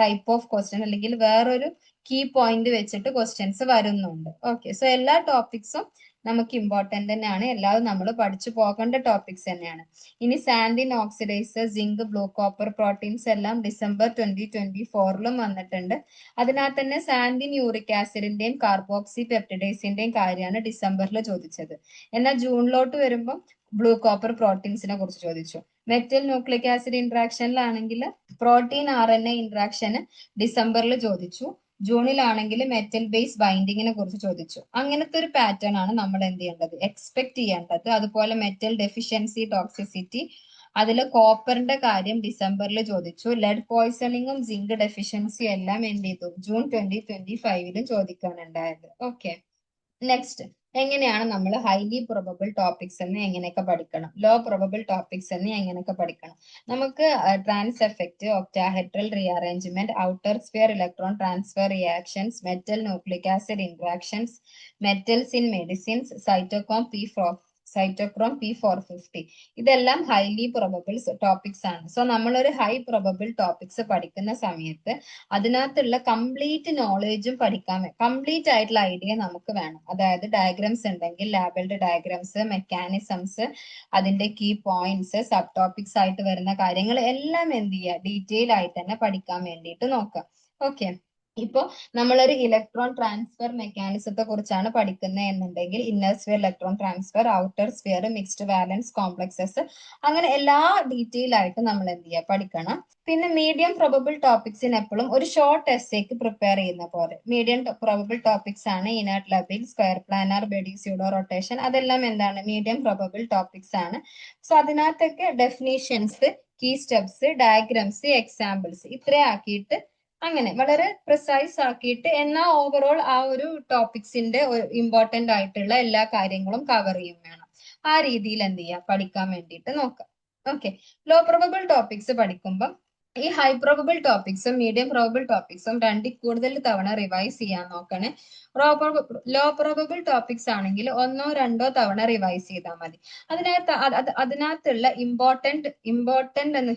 ടൈപ്പ് ഓഫ് ക്വസ്റ്റ്യൻ അല്ലെങ്കിൽ വേറൊരു കീ പോയിന്റ് വെച്ചിട്ട് ക്വസ്റ്റ്യൻസ് വരുന്നുണ്ട്. ഓക്കെ, സോ എല്ലാ ടോപ്പിക്സും നമുക്ക് ഇമ്പോർട്ടന്റ് തന്നെയാണ്. എല്ലാവരും നമ്മൾ പഠിച്ചു പോകേണ്ട ടോപ്പിക്സ് തന്നെയാണ്. ഇനി xanthine oxidase, zinc, blue copper proteins എല്ലാം ഡിസംബർ 2024 വന്നിട്ടുണ്ട്. അതിനകത്ത് തന്നെ സാൻഡിൻ യൂറിക് ആസിഡിന്റെയും കാർബോക്സി പെപ്റ്റിഡേസിന്റെയും കാര്യമാണ് ഡിസംബറിൽ ചോദിച്ചത്. എന്നാൽ ജൂണിലോട്ട് വരുമ്പോൾ ബ്ലൂ കോപ്പർ പ്രോട്ടീൻസിനെ കുറിച്ച് ചോദിച്ചു. മെറ്റൽ ന്യൂക്ലിക് ആസിഡ് ഇന്ററാക്ഷനിലാണെങ്കിൽ പ്രോട്ടീൻ RNA ഇന്ററാക്ഷന് ഡിസംബറിൽ ചോദിച്ചു. ജൂണിലാണെങ്കിൽ മെറ്റൽ ബേസ് ബൈൻഡിങ്ങിനെ കുറിച്ച് ചോദിച്ചു. അങ്ങനത്തെ ഒരു പാറ്റേൺ ആണ് നമ്മൾ എന്ത് ചെയ്യേണ്ടത്, എക്സ്പെക്ട് ചെയ്യേണ്ടത്. അതുപോലെ മെറ്റൽ ഡെഫിഷ്യൻസി ടോക്സിസിറ്റി അതിൽ കോപ്പറിന്റെ കാര്യം ഡിസംബറിൽ ചോദിച്ചു. ലെഡ് പോയ്സണിങ്ങും സിങ്ക് ഡെഫിഷ്യൻസിയും എല്ലാം എന്ത് ചെയ്തു ജൂൺ 2025 ചോദിക്കാനുണ്ടായത്. ഓക്കെ, നെക്സ്റ്റ് എങ്ങനെയാണ് നമ്മൾ ഹൈലി പ്രൊബബിൾ ടോപ്പിക്സ് എന്ന് എങ്ങനെയൊക്കെ പഠിക്കണം, ലോ പ്രൊബബിൾ ടോപ്പിക്സ് എന്ന് എങ്ങനെയൊക്കെ പഠിക്കണം. നമുക്ക് trans effect, octahedral rearrangement, outer sphere electron transfer reactions, metal nucleic acid interactions, metals in medicines, cytochrome P450 ഇതെല്ലാം ഹൈലി പ്രൊബബിൾ ടോപ്പിക്സ് ആണ്. സോ നമ്മളൊരു ഹൈ പ്രൊബബിൾ ടോപ്പിക്സ് പഠിക്കുന്ന സമയത്ത് അതിനകത്തുള്ള കംപ്ലീറ്റ് നോളേജും കംപ്ലീറ്റ് ആയിട്ടുള്ള ഐഡിയ നമുക്ക് വേണം. അതായത് ഡയഗ്രാംസ് ഉണ്ടെങ്കിൽ ലാബിൾഡ് ഡയഗ്രാംസ്, മെക്കാനിസംസ്, അതിന്റെ കീ പോയിന്റ്സ്, സബ് ടോപ്പിക്സ് ആയിട്ട് വരുന്ന കാര്യങ്ങൾ എല്ലാം എന്ത് ചെയ്യുക, ഡീറ്റെയിൽ ആയിട്ട് തന്നെ പഠിക്കാൻ വേണ്ടിയിട്ട് നോക്കുക. ഓക്കെ, ഇപ്പോ നമ്മളൊരു ഇലക്ട്രോൺ ട്രാൻസ്ഫർ മെക്കാനിസത്തെ കുറിച്ചാണ് പഠിക്കുന്നത് എന്നുണ്ടെങ്കിൽ inner sphere electron transfer, outer sphere, mixed valence complexes, അങ്ങനെ എല്ലാ ഡീറ്റെയിൽ ആയിട്ട് നമ്മൾ എന്ത് ചെയ്യുക, പഠിക്കണം. പിന്നെ മീഡിയം പ്രൊബബിൾ ടോപ്പിക്സിന് എപ്പോഴും ഒരു ഷോർട്ട് എസ്സേക്ക് പ്രിപ്പയർ ചെയ്യുന്ന പോലെ മീഡിയം പ്രൊബബിൾ ടോപ്പിക്സ് ആണ്. Inert labile, square planar, Berry pseudo rotation, അതെല്ലാം എന്താണ് മീഡിയം പ്രൊബബിൾ ടോപ്പിക്സ് ആണ്. സോ അതിനകത്തൊക്കെ definitions, key steps, diagrams, examples ഇത്രയും ആക്കിയിട്ട് അങ്ങനെ വളരെ പ്രിസൈസ് ആക്കിയിട്ട് എന്നാൽ ഓവറോൾ ആ ഒരു ടോപ്പിക്സിന്റെ ഇമ്പോർട്ടന്റ് ആയിട്ടുള്ള എല്ലാ കാര്യങ്ങളും കവർ ചെയ്യും വേണം. ആ രീതിയിൽ എന്ത് ചെയ്യാം, പഠിക്കാൻ വേണ്ടിയിട്ട് നോക്കാം. ഓക്കെ, ലോ പ്രൊബബിൾ ടോപ്പിക്സ് പഠിക്കുമ്പോൾ ഈ ഹൈ പ്രോബബിൾ ടോപ്പിക്സും മീഡിയം പ്രോബബിൾ ടോപ്പിക്സും രണ്ടിൽ കൂടുതൽ തവണ റിവൈസ് ചെയ്യാൻ നോക്കണേ. ലോ പ്രോബബിൾ ടോപ്പിക്സ് ആണെങ്കിൽ ഒന്നോ രണ്ടോ തവണ റിവൈസ് ചെയ്താൽ മതി. അതിനകത്തുള്ള ഇമ്പോർട്ടന്റ്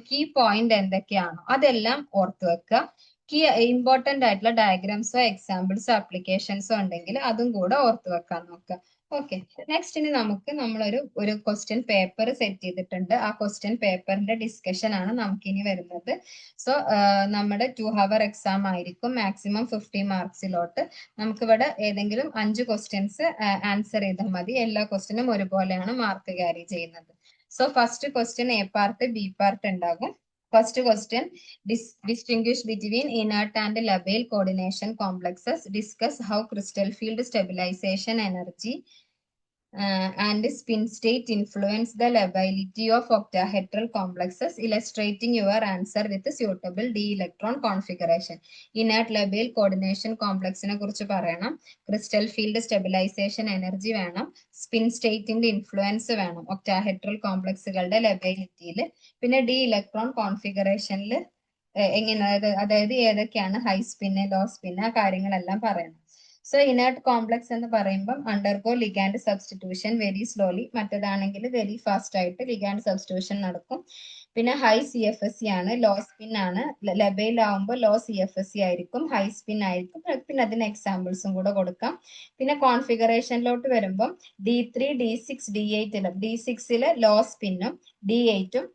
കീ പോയിന്റ് എന്തൊക്കെയാണോ അതെല്ലാം ഓർത്ത് വെക്കുക. കീ ഇമ്പോർട്ടന്റ് ആയിട്ടുള്ള ഡയഗ്രാംസോ എക്സാമ്പിൾസോ അപ്ലിക്കേഷൻസോ ഉണ്ടെങ്കിൽ അതും കൂടെ ഓർത്ത് വെക്കാൻ നോക്കുക. ഓക്കെ, നെക്സ്റ്റ് ഇനി നമ്മളൊരു ക്വസ്റ്റ്യൻ പേപ്പർ സെറ്റ് ചെയ്തിട്ടുണ്ട്. ആ ക്വസ്റ്റ്യൻ പേപ്പറിന്റെ ഡിസ്കഷൻ ആണ് നമുക്കിനി വരുന്നത്. സോ നമ്മുടെ 2 hour എക്സാം ആയിരിക്കും. മാക്സിമം 50 മാർക്സിലോട്ട് നമുക്കിവിടെ ഏതെങ്കിലും 5 ക്വസ്റ്റ്യൻസ് ആൻസർ ചെയ്താൽ മതി. എല്ലാ ക്വസ്റ്റ്യനും ഒരുപോലെയാണ് മാർക്ക് ക്യാരി ചെയ്യുന്നത്. So first question A part B part ഉണ്ടാകും. First question, distinguish between inert and labile coordination complexes. Discuss how crystal field stabilization energy and spin state influence the lability of octahedral complexes, illustrating your answer with suitable d electron configuration. Inert labile coordination complex നെ കുറിച്ച് പറയണം, crystal field stabilisation energy വേണം, spin സ്റ്റേറ്റിന്റെ influence വേണം octahedral കോംപ്ലക്സുകളുടെ ലബിലിറ്റിയിൽ, പിന്നെ D electron കോൺഫിഗറേഷനിൽ എങ്ങനെ, അതായത് ഏതൊക്കെയാണ് ഹൈ സ്പിന് ലോ സ്പിന് ആ കാര്യങ്ങളെല്ലാം പറയണം. സോ ഇനേർട്ട് കോംപ്ലക്സ് എന്ന് പറയുമ്പോൾ undergo ligand substitution very slowly, മറ്റേതാണെങ്കിൽ വെരി ഫാസ്റ്റ് ആയിട്ട് ലിഗാൻഡ് സബ്സ്റ്റിറ്റ്യൂഷൻ നടക്കും. പിന്നെ ഹൈ CFSE ആണ്, ലോ സ്പിൻ ആണ്. ലബേൽ ആവുമ്പോൾ ലോ CFSE ആയിരിക്കും, ഹൈ സ്പിൻ ആയിരിക്കും. പിന്നെ അതിന് എക്സാമ്പിൾസും കൂടെ കൊടുക്കാം. പിന്നെ കോൺഫിഗറേഷനിലോട്ട് വരുമ്പോൾ D3 D6 D8 D6 low സ്പിന്നും D8ഉം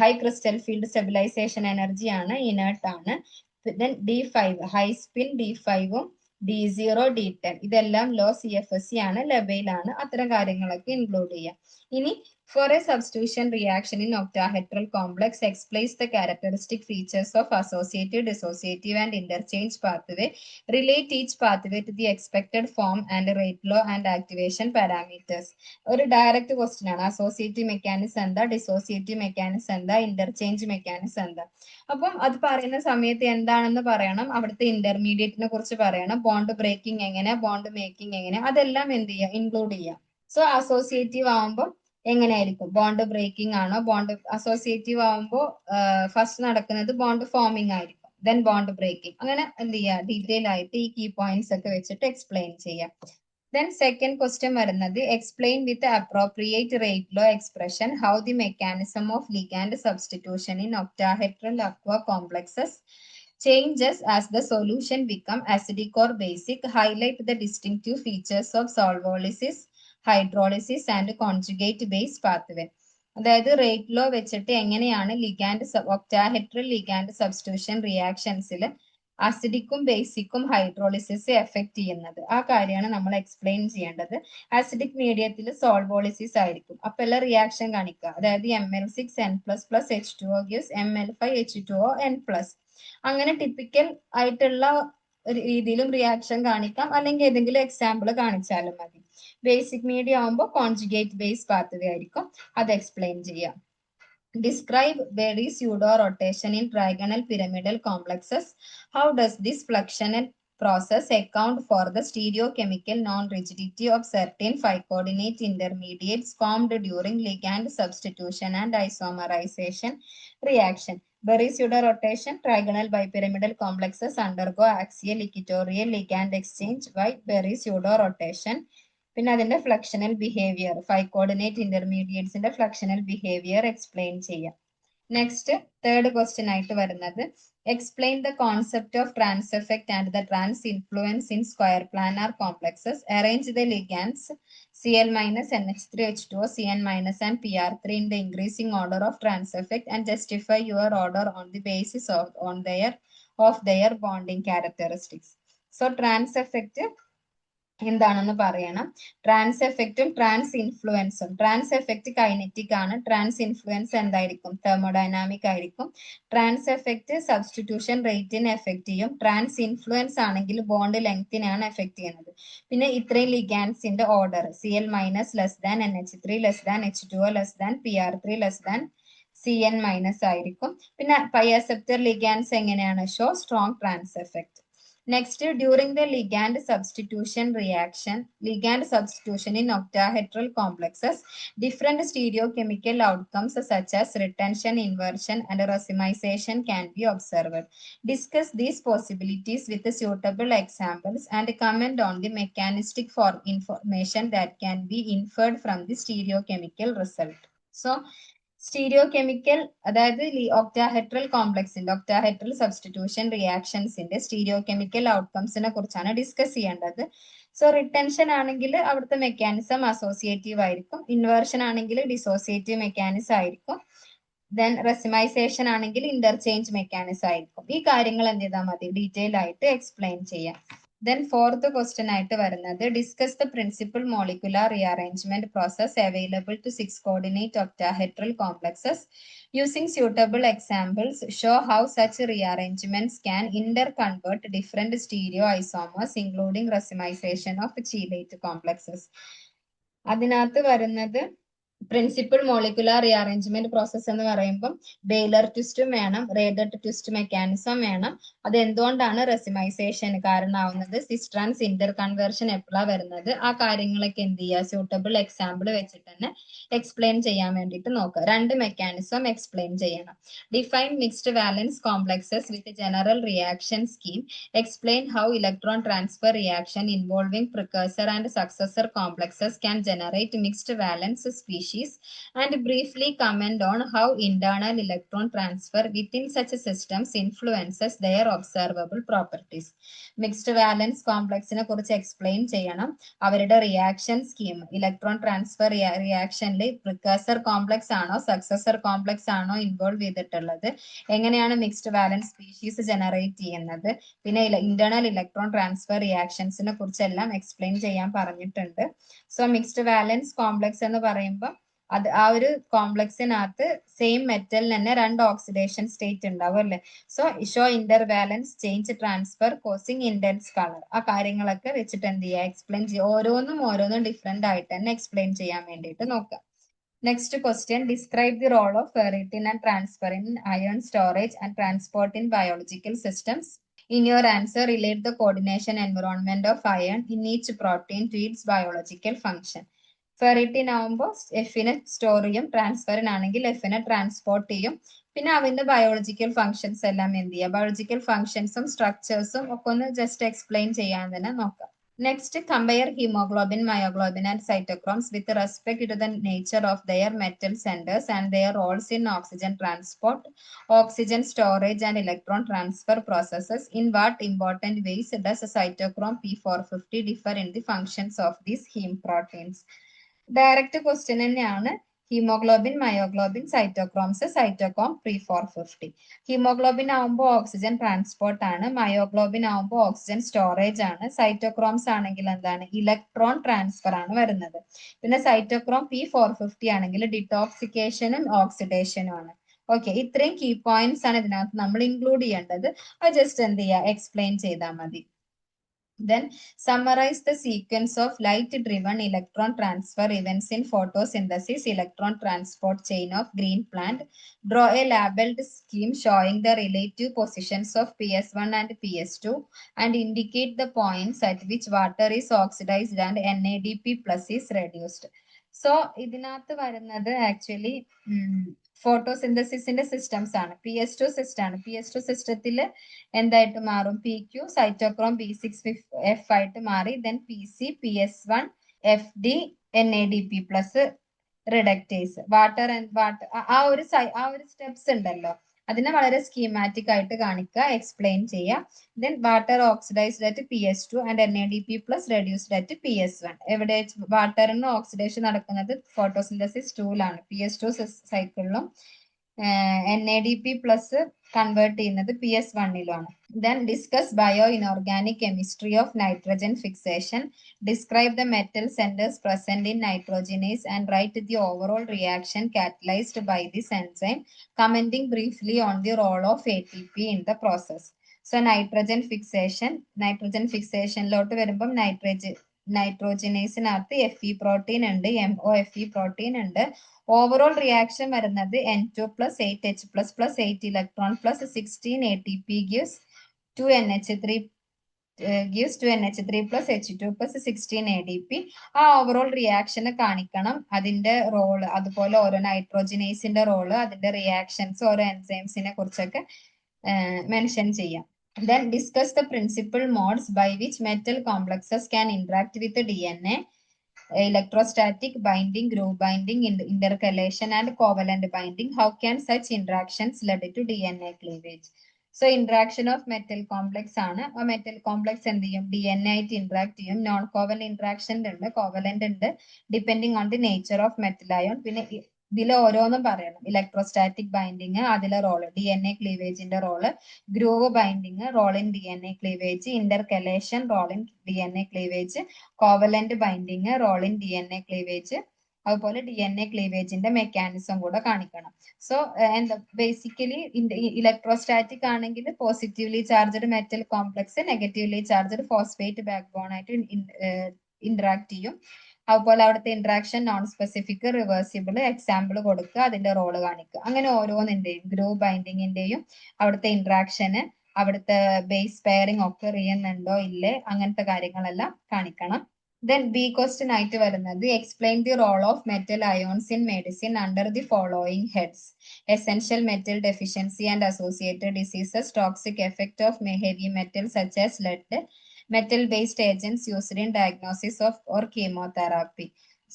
high crystal field stabilisation energy ആണ്, ഇനേർട്ട് ആണ്. then D5 ഹൈ സ്പിൻ D5ഉം D0 D10 ഇതെല്ലാം ലോ CFSE ആണ്, ലബൈൽ ആണ്. അത്തരം കാര്യങ്ങളൊക്കെ ഇൻക്ലൂഡ് ചെയ്യാം. ഇനി for a substitution reaction in octahedral complex, explains the characteristic features of associative, dissociative and interchange pathway. Relate each pathway to the expected form and rate law and activation parameters. ഒരു direct question ആണ്. Associative mechanism എന്താ, dissociative mechanism എന്താ, interchange mechanism എന്താ. അപ്പം അത് പറയുന്ന സമയത്ത് എന്താണെന്ന് പറയണം, അവിടുത്തെ ഇന്റർമീഡിയറ്റിനെ കുറിച്ച് പറയണം, ബോണ്ട് ബ്രേക്കിംഗ് എങ്ങനെ, ബോണ്ട് മേക്കിംഗ് എങ്ങനെ, അതെല്ലാം എന്ത് ചെയ്യുക, ഇൻക്ലൂഡ് ചെയ്യാം. സോ അസോസിയേറ്റീവ് ആവുമ്പോൾ എങ്ങനെയായിരിക്കും, ബോണ്ട് ബ്രേക്കിംഗ് ആണോ, അസോസിയേറ്റീവ് ആവുമ്പോൾ ഫസ്റ്റ് നടക്കുന്നത് ബോണ്ട് ഫോമിംഗ് ആയിരിക്കും, ദെൻ ബോണ്ട് ബ്രേക്കിംഗ്, അങ്ങനെ എന്ത് ചെയ്യുക, ഡീറ്റെയിൽ ആയിട്ട് ഈ കീ പോയിന്റ്സ് ഒക്കെ വെച്ചിട്ട് എക്സ്പ്ലെയിൻ ചെയ്യാം. Then second question വരുന്നത്, explain with the appropriate rate law expression how the mechanism of ligand substitution in octahedral aqua complexes changes as the solution become acidic or basic. Highlight the distinctive features of solvolysis, hydrolysis and conjugate base pathway. അതായത് rate law വെച്ചിട്ട് എങ്ങനെയാണ് octahedral ligand substitution റിയാക്ഷൻസിൽ അസിഡിക്കും ബേസിക്കും hydrolysis effect ചെയ്യുന്നത്, ആ കാര്യമാണ് നമ്മൾ എക്സ്പ്ലെയിൻ ചെയ്യേണ്ടത്. ആസിഡിക് മീഡിയത്തിൽ സോൾവോളിസിസ് ആയിരിക്കും, അപ്പൊ എല്ലാം റിയാക്ഷൻ കാണിക്കുക, അതായത് Ml6N++ H2O gives Ml5H2O N+. അങ്ങനെ ടിപ്പിക്കൽ ആയിട്ടുള്ള രീതിയിലും റിയാക്ഷൻ കാണിക്കാം, അല്ലെങ്കിൽ ഏതെങ്കിലും എക്സാമ്പിൾ കാണിച്ചാലും മതി. ബേസിക് മീഡിയ ആവുമ്പോൾ കോൺജുഗേറ്റ് ബേസ് പാത്വേ ആയിരിക്കും, അത് എക്സ്പ്ലെയിൻ ചെയ്യാം. Describe Berry pseudo rotation in trigonal pyramidal complexes. How does this fluxional process account for the stereochemical non-rigidity of certain 5-coordinate intermediates formed during ligand substitution and isomerization reaction? Berry pseudo rotation, trigonal bipyramidal complexes undergo axial equatorial ligand exchange by Berry pseudo rotation. പിന്നെ അതിന്റെ fluxional behaviour, 5-coordinate ഇന്റർമീഡിയറ്റ്സിന്റെ fluxional behaviour explain ചെയ്യാം. Next third question ആയിട്ട് വരുന്നത്, explain the concept of trans effect and the trans influence in square planar complexes. Arrange the ligands Cl- NH3H2O, Cn- and Pr3 in the increasing order of trans effect and justify your order on the basis of their bonding characteristics. So trans effect എന്താണെന്ന് പറയണം. Trans എഫക്റ്റും trans ഇൻഫ്ലുവൻസും, trans effect kinetic ആണ്, trans influence എന്തായിരിക്കും, thermodynamic ആയിരിക്കും. Trans effect substitution റേറ്റിനെ effect ചെയ്യും, trans influence ആണെങ്കിൽ ബോണ്ട് ലെങ്തിനാണ് എഫക്ട് ചെയ്യുന്നത്. പിന്നെ ഇത്രയും ലിഗാൻഡ്സിന്റെ order Cl- NH3 H2O Pr3 Cn- ആയിരിക്കും. പിന്നെ പൈ അക്സെപ്റ്റർ ലിഗാൻഡ്സ് എങ്ങനെയാണ്, show strong trans effect. Next, during the ligand substitution in octahedral complexes, different stereochemical outcomes such as retention, inversion, and racemization can be observed. Discuss these possibilities with suitable examples and comment on the mechanistic information that can be inferred from the stereochemical result. So, സ്റ്റീരിയോകെമിക്കൽ അതായത് octahedral കോംപ്ലക്സിന്റെ octahedral substitution റിയാക്ഷൻസിന്റെ സ്റ്റീരിയോകെമിക്കൽ ഔട്ട്കംസിനെ കുറിച്ചാണ് discuss ചെയ്യേണ്ടത്. So retention ആണെങ്കിൽ അവിടുത്തെ mechanism associative ആയിരിക്കും, inversion ആണെങ്കിൽ dissociative mechanism ആയിരിക്കും, then റെസിമൈസേഷൻ ആണെങ്കിൽ interchange mechanism ആയിരിക്കും. ഈ കാര്യങ്ങൾ എന്ത് ചെയ്താൽ മതി, ഡീറ്റെയിൽ ആയിട്ട് എക്സ്പ്ലെയിൻ ചെയ്യാം. Then fourth question ആയിട്ട് വരുന്നത് discuss the principal molecular rearrangement process available to 6 coordinate octahedral complexes. Using suitable examples, show how such rearrangements can interconvert different stereoisomers including racemization of chelate complexes. അതിനകത്ത് വരുന്നത് principal molecular rearrangement process എന്ന് പറയുമ്പോൾ bailor ട്വിസ്റ്റും വേണം, റേഡർട്ട് twist mechanism വേണം. അത് എന്തുകൊണ്ടാണ് റെസിമൈസേഷൻ കാരണമാവുന്നത്, സിസ്ട്രാൻസ് Inter conversion എപ്പോഴാണ് വരുന്നത്, ആ കാര്യങ്ങളൊക്കെ എന്ത് ചെയ്യുക, സ്യൂട്ടബിൾ എക്സാമ്പിൾ വെച്ചിട്ട് തന്നെ എക്സ്പ്ലെയിൻ ചെയ്യാൻ വേണ്ടിയിട്ട് നോക്കുക. രണ്ട് മെക്കാനിസം എക്സ്പ്ലെയിൻ ചെയ്യണം. Define mixed valence complexes with general reaction scheme. Explain how electron transfer reaction involving precursor and successor complexes can generate mixed valence species, and briefly comment on how internal electron transfer within such systems influences their observable properties. Mixed valence complex-നെ കുറിച്ച് explain ചെയ്യണം. അവരുടെ reaction scheme, electron transfer റിയാക്ഷനിൽ precursor complex ആണോ successor complex ആണോ involve ചെയ്തിട്ടുള്ളത്, എങ്ങനെയാണ് mixed valence species generate ചെയ്യുന്നത്, പിന്നെ ഇന്റേണൽ ഇലക്ട്രോൺ ട്രാൻസ്ഫർ റിയാക്ഷൻസിനെ കുറിച്ചെല്ലാം എക്സ്പ്ലെയിൻ ചെയ്യാൻ പറഞ്ഞിട്ടുണ്ട്. സോ മിക്സ്ഡ് വാലൻസ് കോംപ്ലക്സ് എന്ന് പറയുമ്പോൾ അത് ആ ഒരു കോംപ്ലക്സിനകത്ത് സെയിം മെറ്റലിന് തന്നെ രണ്ട് ഓക്സിഡേഷൻ സ്റ്റേറ്റ് ഉണ്ടാവും അല്ലെ. So show inter valence change transfer causing intense colour, ആ കാര്യങ്ങളൊക്കെ വെച്ചിട്ട് എന്ത് ചെയ്യുക, എക്സ്പ്ലെയിൻ ചെയ്യുക. ഓരോന്നും ഡിഫറെന്റ് ആയിട്ട് തന്നെ എക്സ്പ്ലെയിൻ ചെയ്യാൻ വേണ്ടിയിട്ട് നോക്കാം. Next question, describe the role of ferritin and transfer in iron storage and transport in biological systems. In your answer, relate the coordination environment of iron in each protein to its biological function. Ferritin ആവുമ്പോൾ എഫിനെ store ചെയ്യും, ട്രാൻസ്ഫറിനാണെങ്കിൽ എഫിനെ transport ചെയ്യും. പിന്നെ അവന്റെ biological functions എല്ലാം എന്ത് ചെയ്യുക, ബയോളജിക്കൽ ഫങ്ഷൻസും സ്ട്രക്ചേഴ്സും ഒക്കെ ഒന്ന് ജസ്റ്റ് എക്സ്പ്ലെയിൻ ചെയ്യാൻ തന്നെ നോക്കാം. Next, compare haemoglobin, myoglobin and cytochromes with respect to the nature of their metal centres and their roles in oxygen transport, oxygen storage and electron transfer processes. In what important ways does cytochrome P450 differ in the functions of these haem proteins. Direct question തന്നെയാണ്. Haemoglobin, myoglobin, cytochromes, cytochrome P450. Haemoglobin ആവുമ്പോൾ oxygen transport ആണ്, myoglobin ആവുമ്പോൾ oxygen storage ആണ്, cytochromes ആണെങ്കിൽ എന്താണ്, electron transfer ആണ് വരുന്നത്. പിന്നെ സൈറ്റോക്രോം P450 ആണെങ്കിൽ ഡിറ്റോക്സിക്കേഷനും ഓക്സിഡേഷനും ആണ്. ഓക്കെ, ഇത്രയും കീ പോയിന്റ്സ് ആണ് ഇതിനകത്ത് നമ്മൾ ഇൻക്ലൂഡ് ചെയ്യേണ്ടത്. അത് ജസ്റ്റ് എന്ത് ചെയ്യുക, എക്സ്പ്ലെയിൻ ചെയ്താൽ മതി. Then summarize the sequence of light-driven electron transfer events in photosynthesis electron transport chain of green plant. Draw a labeled scheme showing the relative positions of PS1 and PS2 and indicate the points at which water is oxidized and NADP plus is reduced. So ഇതിനകത്ത് വരുന്നത് actually ഫോട്ടോസിന്തസിന്റെ systems ആണ്. PS2 system ആണ്. PS2 സിസ്റ്റത്തിൽ എന്തായിട്ട് മാറും, PQ cytochrome B6F ആയിട്ട് മാറി, then PC PS1 FD NADP plus reductase. Water ആ ഒരു സ്റ്റെപ്സ് ഉണ്ടല്ലോ, അതിനെ വളരെ സ്കീമാറ്റിക് ആയിട്ട് കാണിക്കുക, എക്സ്പ്ലെയിൻ ചെയ്യുക. Then water oxidised at PS2 and NADP plus reduced at PS1. എവിടെ വാട്ടറിന് ഓക്സിഡേഷൻ നടക്കുന്നത് ഫോട്ടോസിന്തസിസ് 2ലാണ്, PS2 സൈക്കിളിലും NADP പ്ലസ് കൺവേർട്ട് ചെയ്യുന്നത് PS1ലാണ്. Then discuss bio-inorganic chemistry of nitrogen fixation. Describe the metal centers present in nitrogenase and write the overall reaction catalyzed by this enzyme, commenting briefly on the role of ATP in the process. So nitrogen fixation ലോട്ട് വരുമ്പം നൈട്രോജനേസിനകത്ത് Fe protein ഉണ്ട്, MOFE protein ഉണ്ട്. Overall reaction വരുന്നത് N2 plus 8H plus 8 electron plus 16 ATP gives 2 NH3 gives 2NH3 plus H2 plus 16 ADP. ആ overall റിയാക്ഷന് കാണിക്കണം, അതിന്റെ role, അതുപോലെ ഓരോ നൈട്രോജനേസിന്റെ role, അതിന്റെ റിയാക്ഷൻസ്, ഓരോ എൻസൈംസിനെ കുറിച്ചൊക്കെ മെൻഷൻ ചെയ്യാം. Then discuss the principal modes by which metal complexes can interact with the DNA. Electrostatic binding, groove binding, intercalation and covalent binding. How can such interactions lead to DNA cleavage? So interaction of metal complex ആണ്. ആ metal complex എന്ത് ചെയ്യും? DNA ആയിട്ട് interact ചെയ്യും. Non covalent interaction ഉണ്ട്, covalent ഉണ്ട്, depending on the nature of metal ion. പിന്നെ ഇതിൽ ഓരോന്നും പറയണം. ഇലക്ട്രോസ്റ്റാറ്റിക് ബൈൻഡിങ്, അതിലെ റോള്, DNA ക്ലീവേജിന്റെ role, groove binding, role in DNA cleavage, intercalation, role in DNA cleavage, covalent binding, role in DNA cleavage, അതുപോലെ DNA ക്ലീവേജിന്റെ mechanism കൂടെ കാണിക്കണം. സോ എന്താ ബേസിക്കലി ഇലക്ട്രോസ്റ്റാറ്റിക് ആണെങ്കിൽ positively charged metal complex negatively charged phosphate backbone ആയിട്ട് interact ചെയ്യും. അതുപോലെ അവിടുത്തെ interaction non specific, reversible, example കൊടുക്കുക, അതിന്റെ റോള് കാണിക്കുക. അങ്ങനെ ഓരോന്നിന്റെയും ഗ്രൂവ് ബൈൻഡിങ്ങിന്റെയും അവിടുത്തെ ഇന്ററാക്ഷന്, അവിടുത്തെ ബേസ് പെയറിംഗ് ഒക്കെ ചെയ്യുന്നുണ്ടോ ഇല്ലേ, അങ്ങനത്തെ കാര്യങ്ങളെല്ലാം കാണിക്കണം. Then B question ആയിട്ട് വരുന്നത് explain the role of metal ions in medicine under the following heads. Essential metal deficiency and associated diseases, toxic effect of heavy metals such as lead, metal based agents used in diagnosis of or chemotherapy.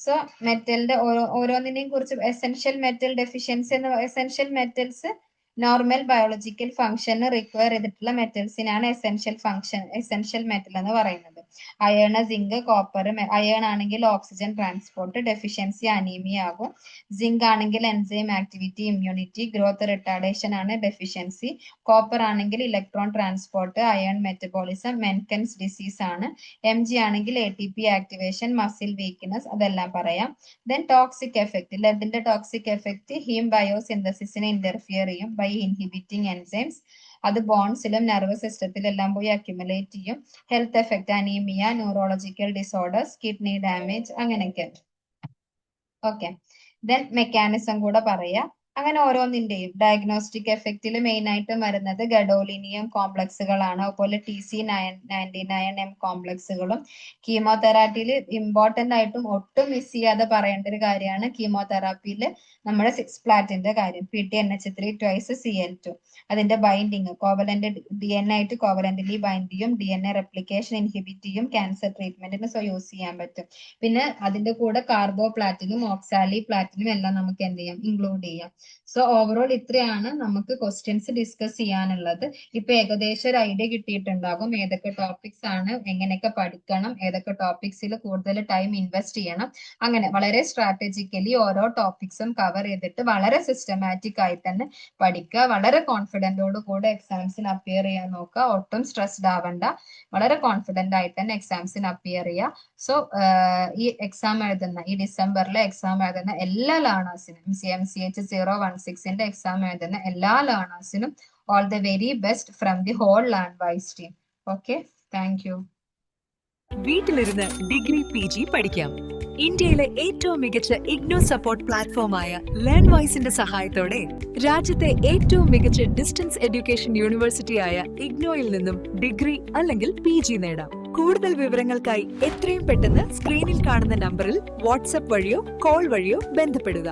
So മെറ്റലിന്റെ ഓരോന്നിനെയും കുറിച്ച് essential metal deficiency എന്ന് essential metals normal biological ഫംഗ്ഷന് require ചെയ്തിട്ടുള്ള മെറ്റൽസിനാണ് essential metal എന്ന് പറയുന്നത്. Iron, zinc, copper. Iron ആണെങ്കിൽ ഓക്സിജൻ ട്രാൻസ്പോർട്ട്, ഡെഫിഷ്യൻസി അനീമിയ ആകും. സിങ്ക് ആണെങ്കിൽ enzyme activity, immunity, growth retardation ആണ് ഡെഫിഷ്യൻസി. കോപ്പർ ആണെങ്കിൽ electron transport, iron metabolism, Menkes disease ആണ്. Mg ആണെങ്കിൽ ATP ആക്ടിവേഷൻ, മസിൽ വീക്ക്നെസ്, അതെല്ലാം പറയാം. ദെൻ ടോക്സിക് എഫക്ട്, ലെഡിന്റെ ടോക്സിക് എഫക്ട് ഹീം ബയോസിന്തസിസിനെ ഇന്റർഫിയർ ചെയ്യും ബൈ ഇൻഹിബിറ്റിംഗ് എൻസൈംസ്. അത് ബോൺസിലും നെർവസ് സിസ്റ്റത്തിലെല്ലാം പോയി അക്യുമുലേറ്റ് ചെയ്യും. Health effect anaemia, neurological disorders, kidney damage, അങ്ങനെയൊക്കെ. ഓക്കെ, ദെൻ മെക്കാനിസം കൂടെ പറയാം. അങ്ങനെ ഓരോന്നിന്റെയും ഡയഗ്നോസ്റ്റിക് എഫക്റ്റിൽ മെയിൻ ആയിട്ട് വരുന്നത് ഗഡോലിനിയം കോംപ്ലക്സുകളാണ്, അതുപോലെ TC99M കോംപ്ലക്സുകളും. കീമോതെറാപ്പിയിൽ ഇമ്പോർട്ടന്റ് ആയിട്ടും ഒട്ടും മിസ് ചെയ്യാതെ പറയേണ്ട ഒരു കാര്യമാണ് കീമോതെറാപ്പിയിൽ നമ്മുടെ 6-പ്ലാറ്റിന്റെ കാര്യം. PTNH3 twice Cl2. അതിന്റെ ബൈൻഡിങ് കോവലന്റ് DNA ആയിട്ട് കോവലന്റ്ലി ബൈൻഡ് ചെയ്യും, DNA റെപ്ലിക്കേഷൻ ഇൻഹിബിറ്റ് ചെയ്യും, ക്യാൻസർ ട്രീറ്റ്മെന്റിന് യൂസ് ചെയ്യാൻ പറ്റും. പിന്നെ അതിന്റെ കൂടെ കാർബോ പ്ലാറ്റിനും ഓക്സാലി പ്ലാറ്റിനും എല്ലാം നമുക്ക് എന്ത് ചെയ്യാം, ഇൻക്ലൂഡ് ചെയ്യാം. സോ ഓവറോൾ ഇത്രയാണ് നമുക്ക് ക്വസ്റ്റ്യൻസ് ഡിസ്കസ് ചെയ്യാനുള്ളത്. ഇപ്പൊ ഏകദേശം ഒരു ഐഡിയ കിട്ടിയിട്ടുണ്ടാകും ഏതൊക്കെ ടോപ്പിക്സ് ആണ്, എങ്ങനെയൊക്കെ പഠിക്കണം, ഏതൊക്കെ ടോപ്പിക്സിൽ കൂടുതൽ ടൈം ഇൻവെസ്റ്റ് ചെയ്യണം. അങ്ങനെ വളരെ സ്ട്രാറ്റജിക്കലി ഓരോ ടോപ്പിക്സും കവർ ചെയ്തിട്ട് വളരെ സിസ്റ്റമാറ്റിക് ആയി തന്നെ പഠിക്കുക. വളരെ കോൺഫിഡന്റോട് കൂടെ എക്സാംസിന് അപ്പിയർ ചെയ്യാൻ നോക്കുക. ഒട്ടും സ്ട്രെസ്ഡ് ആവണ്ട, വളരെ കോൺഫിഡന്റ് ആയിട്ട് തന്നെ എക്സാംസിന് അപ്പിയർ ചെയ്യുക. സോ ഈ എക്സാം എഴുതുന്ന ഈ ഡിസംബറിലെ എക്സാം എഴുതുന്ന എല്ലാ ലേണേഴ്സിനും MCH 016ന്റെ എക്സാം എഴുതുന്ന എല്ലാ ലേണേഴ്സിനും all the very best from the whole Learnwise team. Okay, thank you. വീട്ടിലിരുന്ന് ഡിഗ്രി PG പഠിക്കാം. ഇന്ത്യയിലെ ഏറ്റവും മികച്ച ഇഗ്നോ സപ്പോർട്ട് പ്ലാറ്റ്ഫോമായ ലേൺവൈസിന്റെ സഹായത്തോടെ രാജ്യത്തെ ഏറ്റവും മികച്ച ഡിസ്റ്റൻസ് എഡ്യൂക്കേഷൻ യൂണിവേഴ്സിറ്റിയായ ഇഗ്നോയിൽ നിന്നും ഡിഗ്രി അല്ലെങ്കിൽ PG നേടാം. കൂടുതൽ വിവരങ്ങൾക്കായി എത്രയും പെട്ടെന്ന് സ്ക്രീനിൽ കാണുന്ന നമ്പറിൽ വാട്സ്ആപ്പ് വഴിയോ കോൾ വഴിയോ ബന്ധപ്പെടുക.